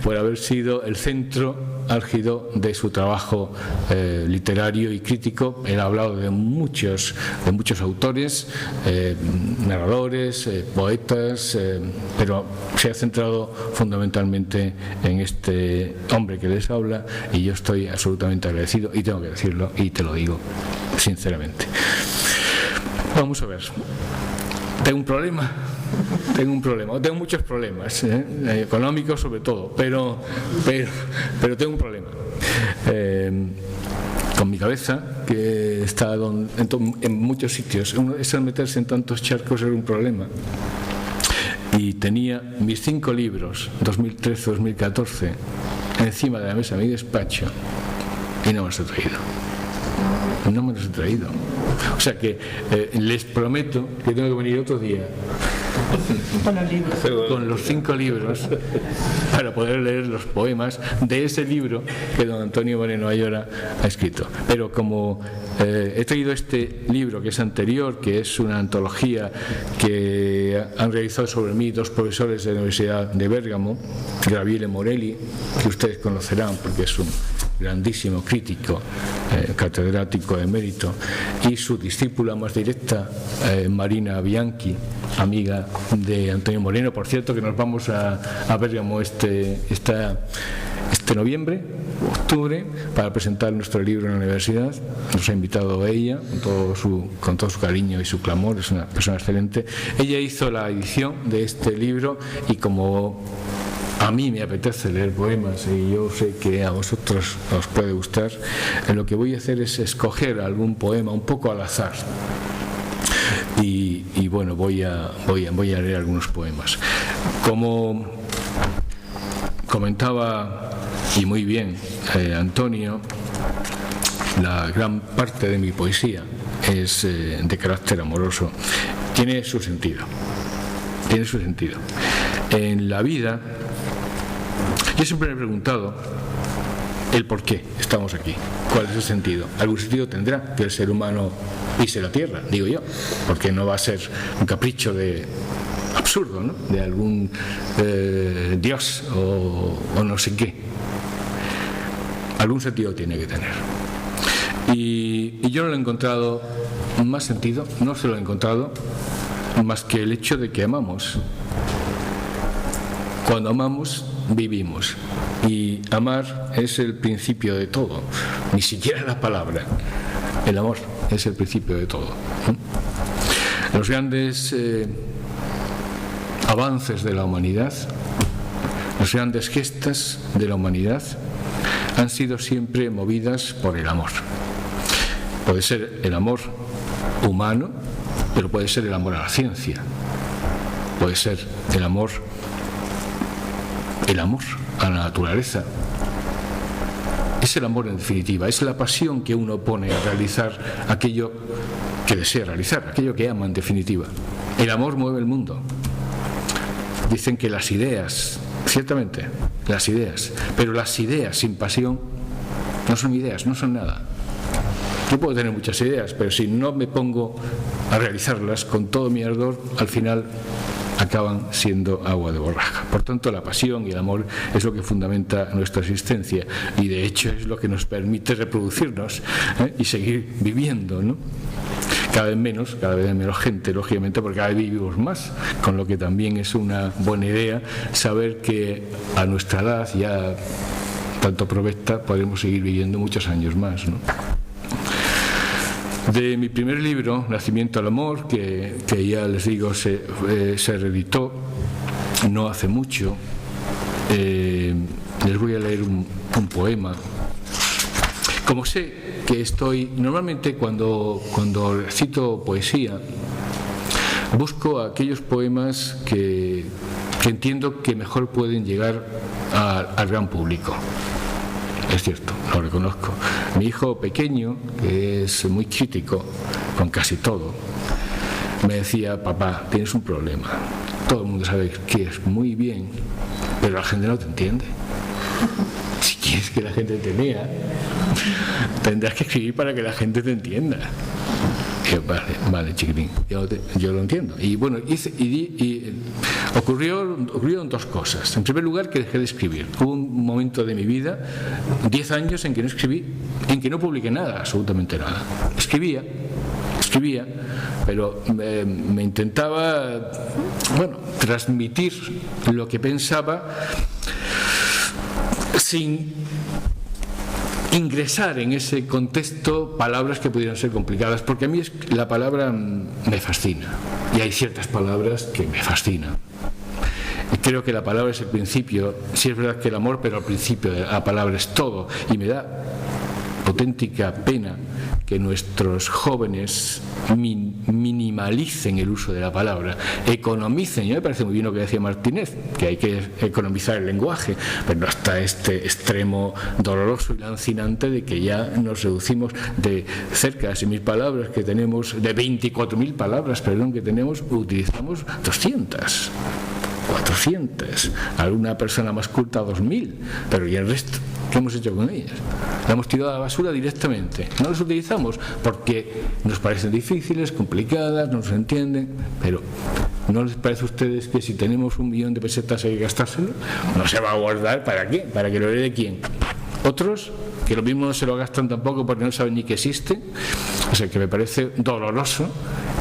por haber sido el centro álgido de su trabajo literario y crítico. Él ha hablado de muchos autores, narradores, poetas, pero se ha centrado fundamentalmente en este hombre que les habla, y yo estoy absolutamente agradecido, y tengo que decirlo, y te lo digo sinceramente. Vamos a ver. Tengo un problema, tengo muchos problemas, económicos sobre todo, pero tengo un problema con mi cabeza, que está en muchos sitios. Eso de meterse en tantos charcos era un problema, y tenía mis 5 libros, 2013-2014, encima de la mesa de mi despacho y no me los he traído. No me los he traído. O sea que les prometo que tengo que venir otro día con los 5 libros para poder leer los poemas de ese libro que don Antonio Moreno Ayora ha escrito. Pero como he traído este libro que es anterior, que es una antología que han realizado sobre mí 2 profesores de la Universidad de Bérgamo, Gabriele Morelli, que ustedes conocerán porque es un grandísimo crítico, catedrático emérito, y su discípula más directa, Marina Bianchi, amiga de Antonio Moreno. Por cierto, que nos vamos a Bérgamo este noviembre, octubre, para presentar nuestro libro en la universidad. Nos ha invitado ella con todo su cariño y su clamor. Es una persona excelente. Ella hizo la edición de este libro y como a mí me apetece leer poemas y yo sé que a vosotros os puede gustar, lo que voy a hacer es escoger algún poema un poco al azar. Y bueno, voy a leer algunos poemas. Como comentaba, y muy bien, Antonio, la gran parte de mi poesía es de carácter amoroso. Tiene su sentido. En la vida, yo siempre me he preguntado el por qué estamos aquí, cuál es el sentido. Algún sentido tendrá que el ser humano pise la tierra, digo yo, porque no va a ser un capricho absurdo, ¿no?, de algún dios o no sé qué. Algún sentido tiene que tener. Y yo no lo he encontrado más sentido, no se lo he encontrado más que el hecho de que amamos. Cuando amamos, vivimos. Y amar es el principio de todo, ni siquiera la palabra. El amor es el principio de todo. Los grandes avances de la humanidad, las grandes gestas de la humanidad han sido siempre movidas por el amor. Puede ser el amor humano, pero puede ser el amor a la ciencia, puede ser el amor a la naturaleza. Es el amor en definitiva, es la pasión que uno pone a realizar aquello que desea realizar, aquello que ama en definitiva. El amor mueve el mundo. Dicen que las ideas, ciertamente, las ideas, pero las ideas sin pasión no son ideas, no son nada. Yo puedo tener muchas ideas, pero si no me pongo a realizarlas con todo mi ardor, al final acaban siendo agua de borraja. Por tanto, la pasión y el amor es lo que fundamenta nuestra existencia y de hecho es lo que nos permite reproducirnos y seguir viviendo, ¿no? Cada vez menos gente, lógicamente, porque cada vez vivimos más, con lo que también es una buena idea saber que a nuestra edad ya tanto provecta podremos seguir viviendo muchos años más, ¿no? De mi primer libro, Nacimiento al Amor, que ya les digo se reeditó no hace mucho, les voy a leer un poema. Como sé que normalmente cuando recito poesía, busco aquellos poemas que entiendo que mejor pueden llegar al gran público. Es cierto, lo reconozco. Mi hijo pequeño, que es muy crítico con casi todo, me decía: papá, tienes un problema. Todo el mundo sabe que es muy bien, pero la gente no te entiende. Si quieres que la gente te lea, tendrás que escribir para que la gente te entienda. Y yo, vale, chiquitín, yo lo entiendo. Y bueno, ocurrieron 2 cosas. En primer lugar, que dejé de escribir. Hubo un momento de mi vida, 10 años, en que no escribí, en que no publiqué nada, absolutamente nada. Escribía, pero me intentaba, transmitir lo que pensaba sin ingresar en ese contexto palabras que pudieran ser complicadas, porque a mí la palabra me fascina y hay ciertas palabras que me fascinan. Y creo que la palabra es el principio, sí es verdad que el amor, pero al principio de la palabra es todo, y me da auténtica pena que nuestros jóvenes minimalicen el uso de la palabra, economicen. Yo me parece muy bien lo que decía Martínez, que hay que economizar el lenguaje, pero hasta este extremo doloroso y lancinante de que ya nos reducimos de cerca de 6.000 palabras que tenemos, de 24.000 palabras, perdón, que tenemos, utilizamos 200. 400, alguna persona más culta 2.000, pero ¿y el resto? ¿Qué hemos hecho con ellas? La hemos tirado a la basura directamente. No las utilizamos porque nos parecen difíciles, complicadas, no nos entienden, pero ¿no les parece a ustedes que si tenemos 1 millón de pesetas hay que gastárselo? No se va a guardar, ¿para qué? ¿Para que lo herede quién? Otros que lo mismo no se lo gastan tampoco porque no saben ni que existe. O sea que me parece doloroso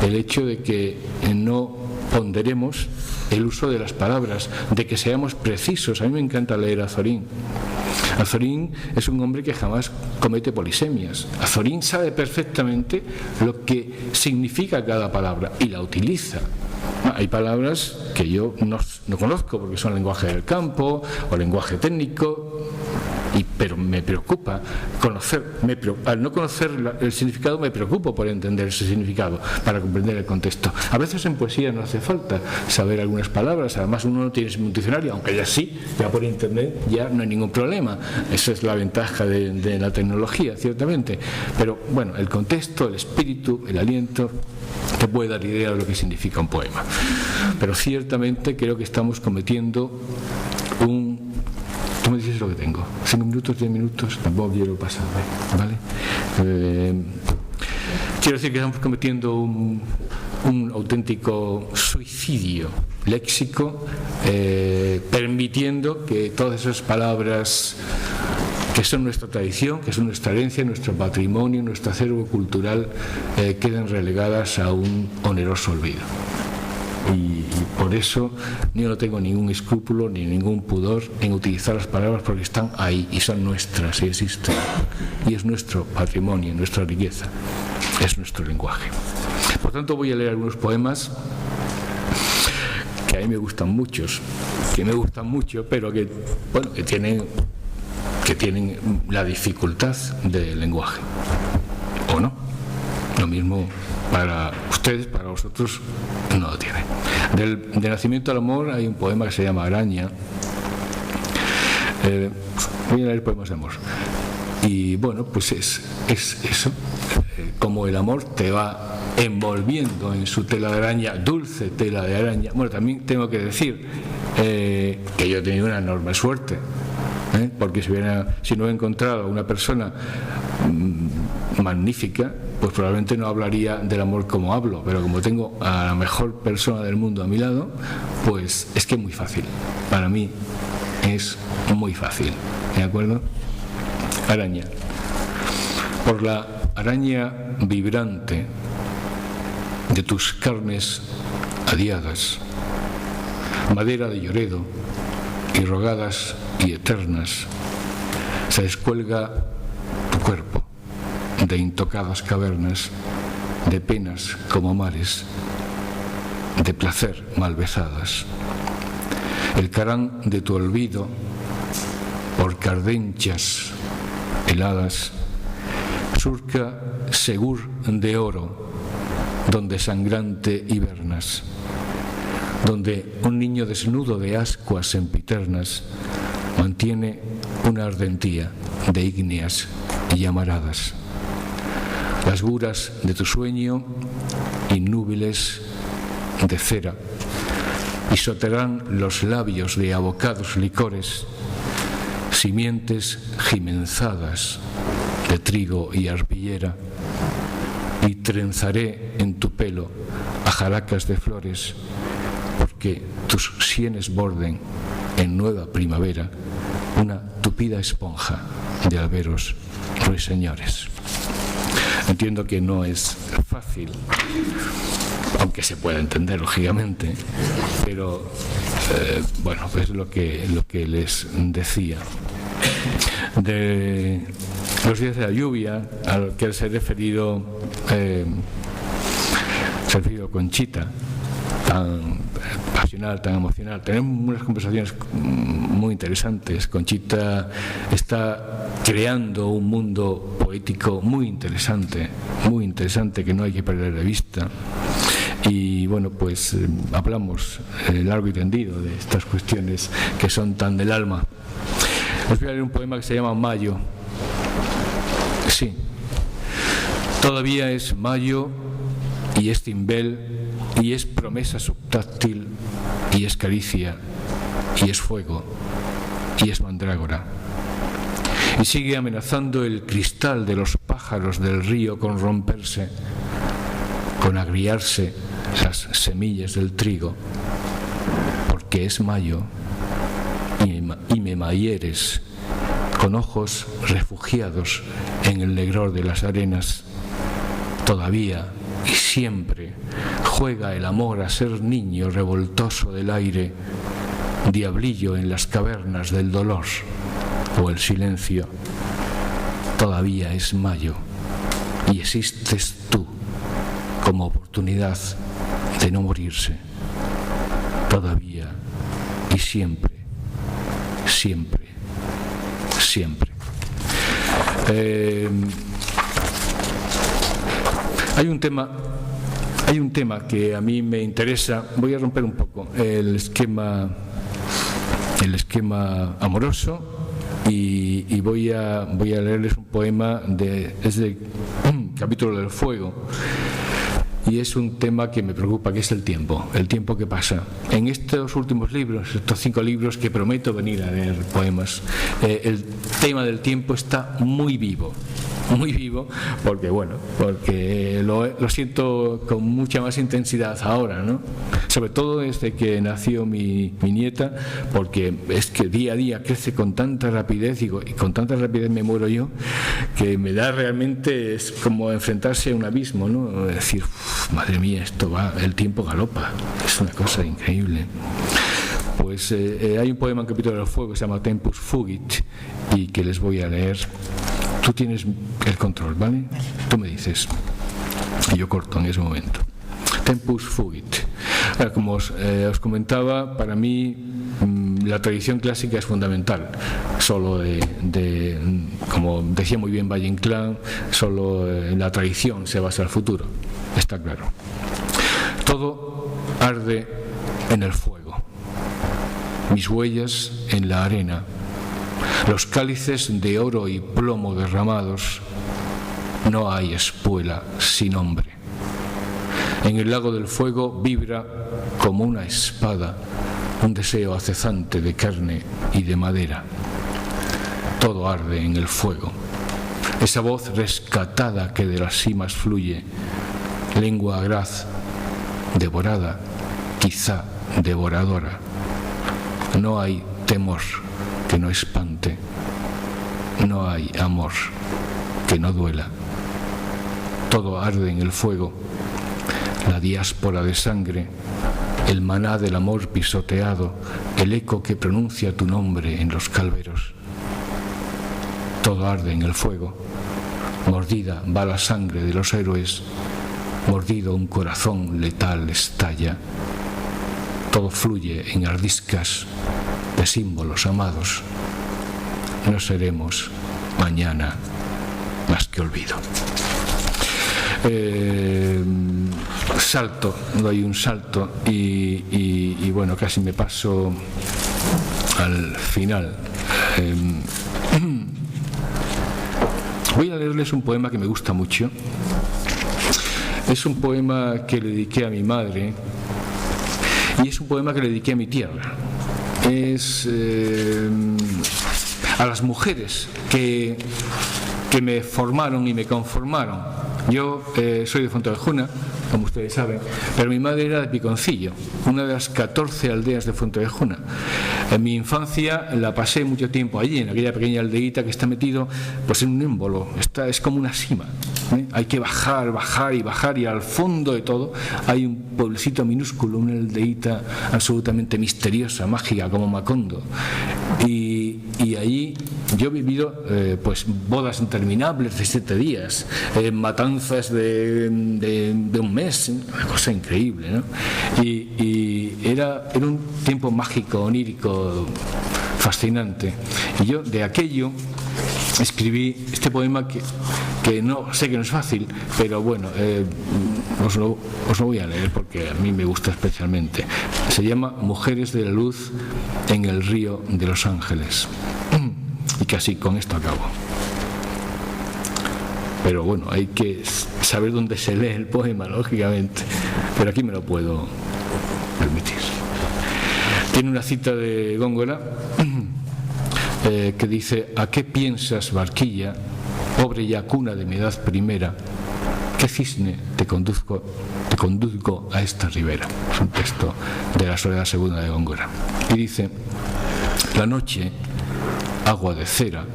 el hecho de que no ponderemos el uso de las palabras, de que seamos precisos. A mí me encanta leer a Azorín. Azorín es un hombre que jamás comete polisemias. Azorín sabe perfectamente lo que significa cada palabra y la utiliza. Hay palabras que yo no conozco porque son lenguaje del campo o lenguaje técnico, pero me preocupa conocer, al no conocer el significado me preocupo por entender ese significado, para comprender el contexto. A veces en poesía no hace falta saber algunas palabras, además uno no tiene un diccionario, aunque ya sí, ya por internet ya no hay ningún problema. Esa es la ventaja de la tecnología, ciertamente, pero bueno, el contexto, el espíritu, el aliento te puede dar idea de lo que significa un poema. Pero ciertamente creo que estamos cometiendo Tú me dices lo que tengo, 5 minutos, 10 minutos, tampoco quiero pasarme, ¿vale? Quiero decir que estamos cometiendo un auténtico suicidio léxico, permitiendo que todas esas palabras que son nuestra tradición, que son nuestra herencia, nuestro patrimonio, nuestro acervo cultural, queden relegadas a un oneroso olvido. Y por eso yo no tengo ningún escrúpulo ni ningún pudor en utilizar las palabras porque están ahí y son nuestras y existen. Y es nuestro patrimonio, nuestra riqueza, es nuestro lenguaje. Por tanto voy a leer algunos poemas que a mí me gustan mucho, pero que, bueno, que tienen la dificultad del lenguaje. ¿O no? Lo mismo para ustedes, para vosotros no lo tiene. De Nacimiento al Amor hay un poema que se llama Araña. Voy a leer poemas de amor. Y bueno, pues es eso, como el amor te va envolviendo en su tela de araña, dulce tela de araña. Bueno, también tengo que decir que yo he tenido una enorme suerte, porque si no he encontrado a una persona magnífica, pues probablemente no hablaría del amor como hablo, pero como tengo a la mejor persona del mundo a mi lado, pues es que es muy fácil. Para mí es muy fácil, ¿de acuerdo? Araña. Por la araña vibrante de tus carnes adiadas, madera de lloredo y rogadas y eternas, se descuelga tu cuerpo de intocadas cavernas, de penas como mares, de placer mal besadas. El carán de tu olvido, por cardenchas heladas, surca segur de oro, donde sangrante hibernas, donde un niño desnudo de ascuas sempiternas mantiene una ardentía de ígneas y llamaradas. Las guras de tu sueño, innúbiles de cera, pisotearán los labios de abocados licores, simientes gimenzadas de trigo y arpillera, y trenzaré en tu pelo ajaracas de flores, porque tus sienes borden en nueva primavera una tupida esponja de alberos ruiseñores. Entiendo que no es fácil, aunque se pueda entender lógicamente, pero bueno, pues lo que les decía. De los días de la lluvia, al que se ha referido Conchita, tan pasional, tan emocional. Tenemos unas conversaciones muy muy interesantes. Conchita está creando un mundo poético muy interesante que no hay que perder de vista. Y bueno, pues hablamos largo y tendido de estas cuestiones que son tan del alma. Les voy a leer un poema que se llama Mayo. Sí, todavía es mayo y es cimbel y es promesa subtáctil y es caricia y es fuego y es mandrágora. Y sigue amenazando el cristal de los pájaros del río con romperse, con agriarse las semillas del trigo, porque es mayo y me mahieres con ojos refugiados en el negror de las arenas. Todavía y siempre juega el amor a ser niño revoltoso del aire, diablillo en las cavernas del dolor o el silencio. Todavía es mayo y existes tú como oportunidad de no morirse. Todavía y siempre, siempre, siempre. Hay un tema que a mí me interesa. Voy a romper un poco el esquema amoroso y voy a leerles un poema es del capítulo del fuego. Y es un tema que me preocupa, que es el tiempo que pasa. En estos últimos libros, estos 5 libros que prometo venir a leer poemas, el tema del tiempo está muy vivo, porque lo siento con mucha más intensidad ahora, ¿no? Sobre todo desde que nació mi nieta, porque es que día a día crece con tanta rapidez y con tanta rapidez me muero yo, que me da realmente, es como enfrentarse a un abismo, ¿no? Es decir, madre mía, el tiempo galopa, es una cosa increíble. Pues hay un poema en Capítulo del Fuego que se llama Tempus Fugit y que les voy a leer. Tú tienes el control, ¿vale? Tú me dices y yo corto en ese momento. Tempus Fugit. Como os comentaba, para mí la tradición clásica es fundamental. Solo como decía muy bien Valle Inclán, solo en la tradición se basa el futuro. Está claro. Todo arde en el fuego. Mis huellas en la arena. Los cálices de oro y plomo derramados. No hay espuela sin hombre. En el lago del fuego vibra como una espada un deseo acezante de carne y de madera. Todo arde en el fuego. Esa voz rescatada que de las cimas fluye, lengua agraz, devorada, quizá devoradora. No hay temor que no espante, no hay amor que no duela. Todo arde en el fuego, la diáspora de sangre, el maná del amor pisoteado, el eco que pronuncia tu nombre en los calveros. Todo arde en el fuego, mordida va la sangre de los héroes, mordido un corazón letal estalla. Todo fluye en ardiscas de símbolos amados. No seremos mañana más que olvido. Doy un salto y bueno, casi me paso al final. Voy a leerles un poema que me gusta mucho. Es un poema que le dediqué a mi madre y es un poema que le dediqué a mi tierra. Es a las mujeres que me formaron y me conformaron. Yo soy de Fuentevejuna, como ustedes saben, pero mi madre era de Piconcillo, una de las 14 aldeas de Fuentevejuna. En mi infancia la pasé mucho tiempo allí, en aquella pequeña aldeíta que está metido pues en un émbolo, es como una sima, ¿eh? Hay que bajar y al fondo de todo hay un pueblecito minúsculo, una aldeíta absolutamente misteriosa, mágica, como Macondo. Y allí yo he vivido pues bodas interminables de 7 días, matanzas de un mes, una cosa increíble, ¿no? Y era un tiempo mágico, onírico, fascinante. Y yo de aquello escribí este poema que no sé que no es fácil, pero bueno, os lo voy a leer porque a mí me gusta especialmente. Se llama Mujeres de la Luz en el río de Los Ángeles. Y casi con esto acabo. Pero bueno, hay que saber dónde se lee el poema, lógicamente. Pero aquí me lo puedo permitir. Tiene una cita de Góngora que dice: ¿a qué piensas, barquilla, pobre ya cuna de mi edad primera? ¿Qué cisne te conduzco a esta ribera? Es un texto de la Soledad Segunda de Góngora. Y dice: la noche, agua de cera,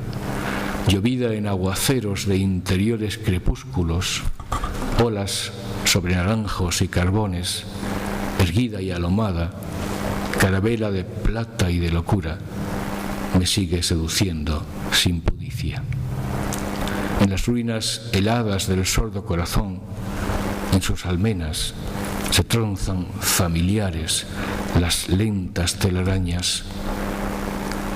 llovida en aguaceros de interiores crepúsculos, olas sobre naranjos y carbones, erguida y alomada, carabela de plata y de locura, me sigue seduciendo sin pudicia. En las ruinas heladas del sordo corazón, en sus almenas, se tronzan familiares las lentas telarañas.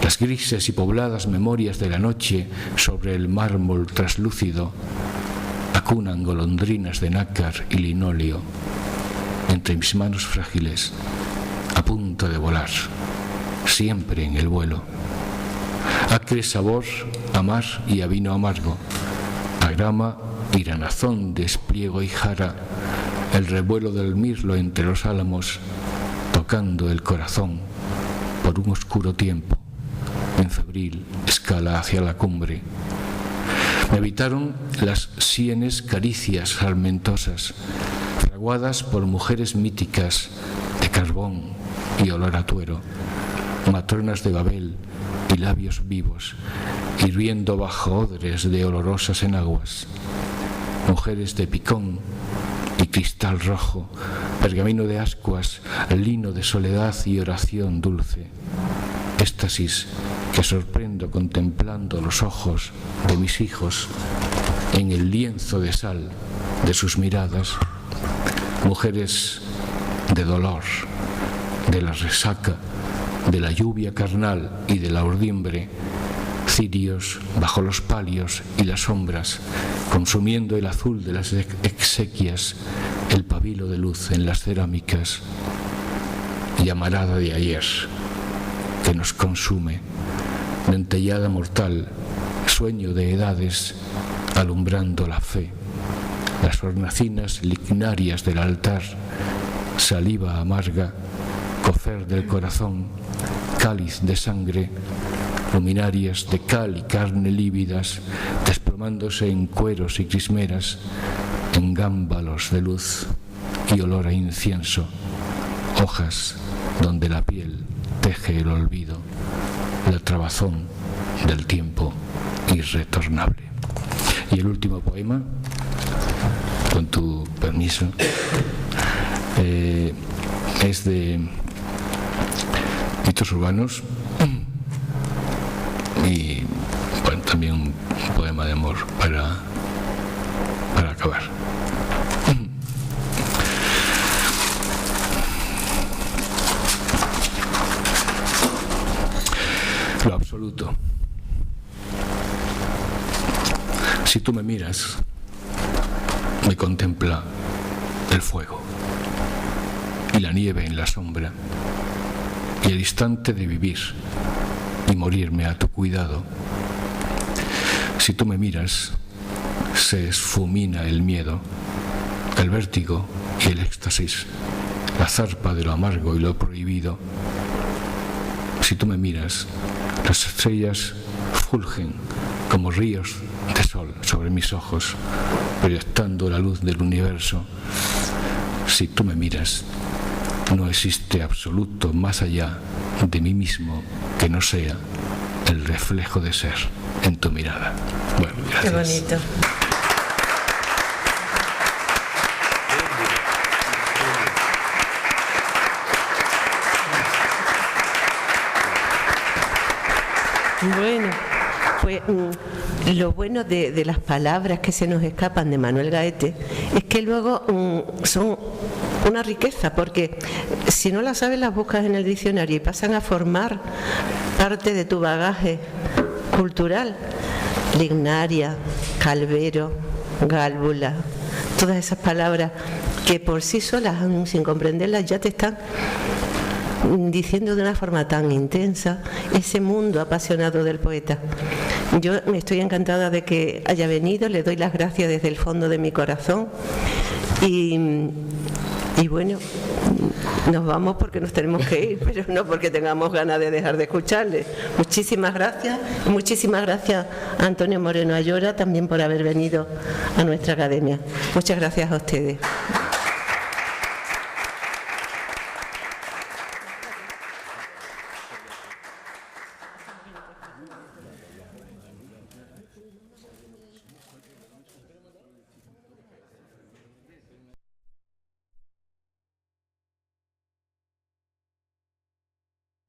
Las grises y pobladas memorias de la noche sobre el mármol traslúcido acunan golondrinas de nácar y linóleo entre mis manos frágiles, a punto de volar, siempre en el vuelo. Acre sabor a mar y a vino amargo, a grama y granazón despliego y jara, el revuelo del mirlo entre los álamos, tocando el corazón por un oscuro tiempo, en febril escala hacia la cumbre. Me habitaron las sienes caricias sarmentosas, fraguadas por mujeres míticas de carbón y olor a tuero, matronas de Babel y labios vivos, hirviendo bajo odres de olorosas enaguas, mujeres de picón y cristal rojo, pergamino de ascuas, lino de soledad y oración dulce, éxtasis que sorprendo contemplando los ojos de mis hijos en el lienzo de sal de sus miradas, mujeres de dolor, de la resaca, de la lluvia carnal y de la urdimbre, cirios bajo los palios y las sombras, consumiendo el azul de las exequias, el pabilo de luz en las cerámicas, llamarada de ayer que nos consume, dentellada mortal, sueño de edades, alumbrando la fe, las hornacinas lignarias del altar, saliva amarga, cocer del corazón, cáliz de sangre, luminarias de cal y carne lívidas, desplomándose en cueros y crismeras, en gámbalos de luz y olor a incienso, hojas donde la piel teje el olvido, la trabazón del tiempo irretornable. Y el último poema, con tu permiso, es de Mitos Urbanos y bueno, también un poema de amor para acabar. Lo absoluto. Si tú me miras, me contempla el fuego y la nieve en la sombra y el instante de vivir y morirme a tu cuidado. Si tú me miras, se esfumina el miedo, el vértigo y el éxtasis, la zarpa de lo amargo y lo prohibido. Si tú me miras, las estrellas fulgen como ríos de sol sobre mis ojos, proyectando la luz del universo. Si tú me miras, no existe absoluto más allá de mí mismo que no sea el reflejo de ser en tu mirada. Bueno, gracias. Qué bonito. Bueno, pues lo bueno de las palabras que se nos escapan de Manuel Gaete es que luego son una riqueza, porque si no las sabes las buscas en el diccionario y pasan a formar parte de tu bagaje cultural. Lignaria, calvero, gálvula, todas esas palabras que por sí solas, sin comprenderlas, ya te están diciendo de una forma tan intensa ese mundo apasionado del poeta. Yo estoy encantada de que haya venido, le doy las gracias desde el fondo de mi corazón y bueno, nos vamos porque nos tenemos que ir, pero no porque tengamos ganas de dejar de escucharle. Muchísimas gracias a Antonio Moreno Ayora también por haber venido a nuestra academia. Muchas gracias a ustedes.